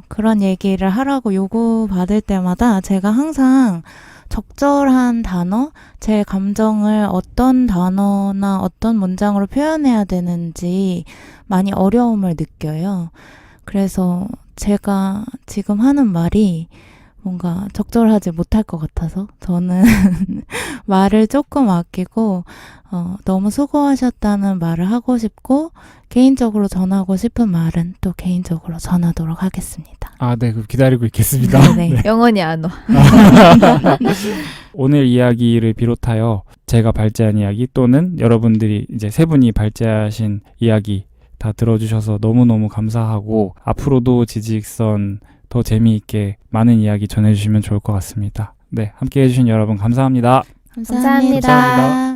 그런 얘기를 하라고 요구받을 때마다 제가 항상 적절한 단어, 제 감정을 어떤 단어나 어떤 문장으로 표현해야 되는지 많이 어려움을 느껴요. 그래서 제가 지금 하는 말이 뭔가 적절하지 못할 것 같아서 저는 말을 조금 아끼고 너무 수고하셨다는 말을 하고 싶고 개인적으로 전하고 싶은 말은 또 개인적으로 전하도록 하겠습니다. 아, 네. 그럼 기다리고 있겠습니다. 네. 영원히 안 와. 오늘 이야기를 비롯하여 제가 발제한 이야기 또는 여러분들이 이제 세 분이 발제하신 이야기 다 들어주셔서 너무너무 감사하고 앞으로도 지지익선 더 재미있게 많은 이야기 전해주시면 좋을 것 같습니다. 네, 함께 해주신 여러분 감사합니다. 감사합니다. 감사합니다.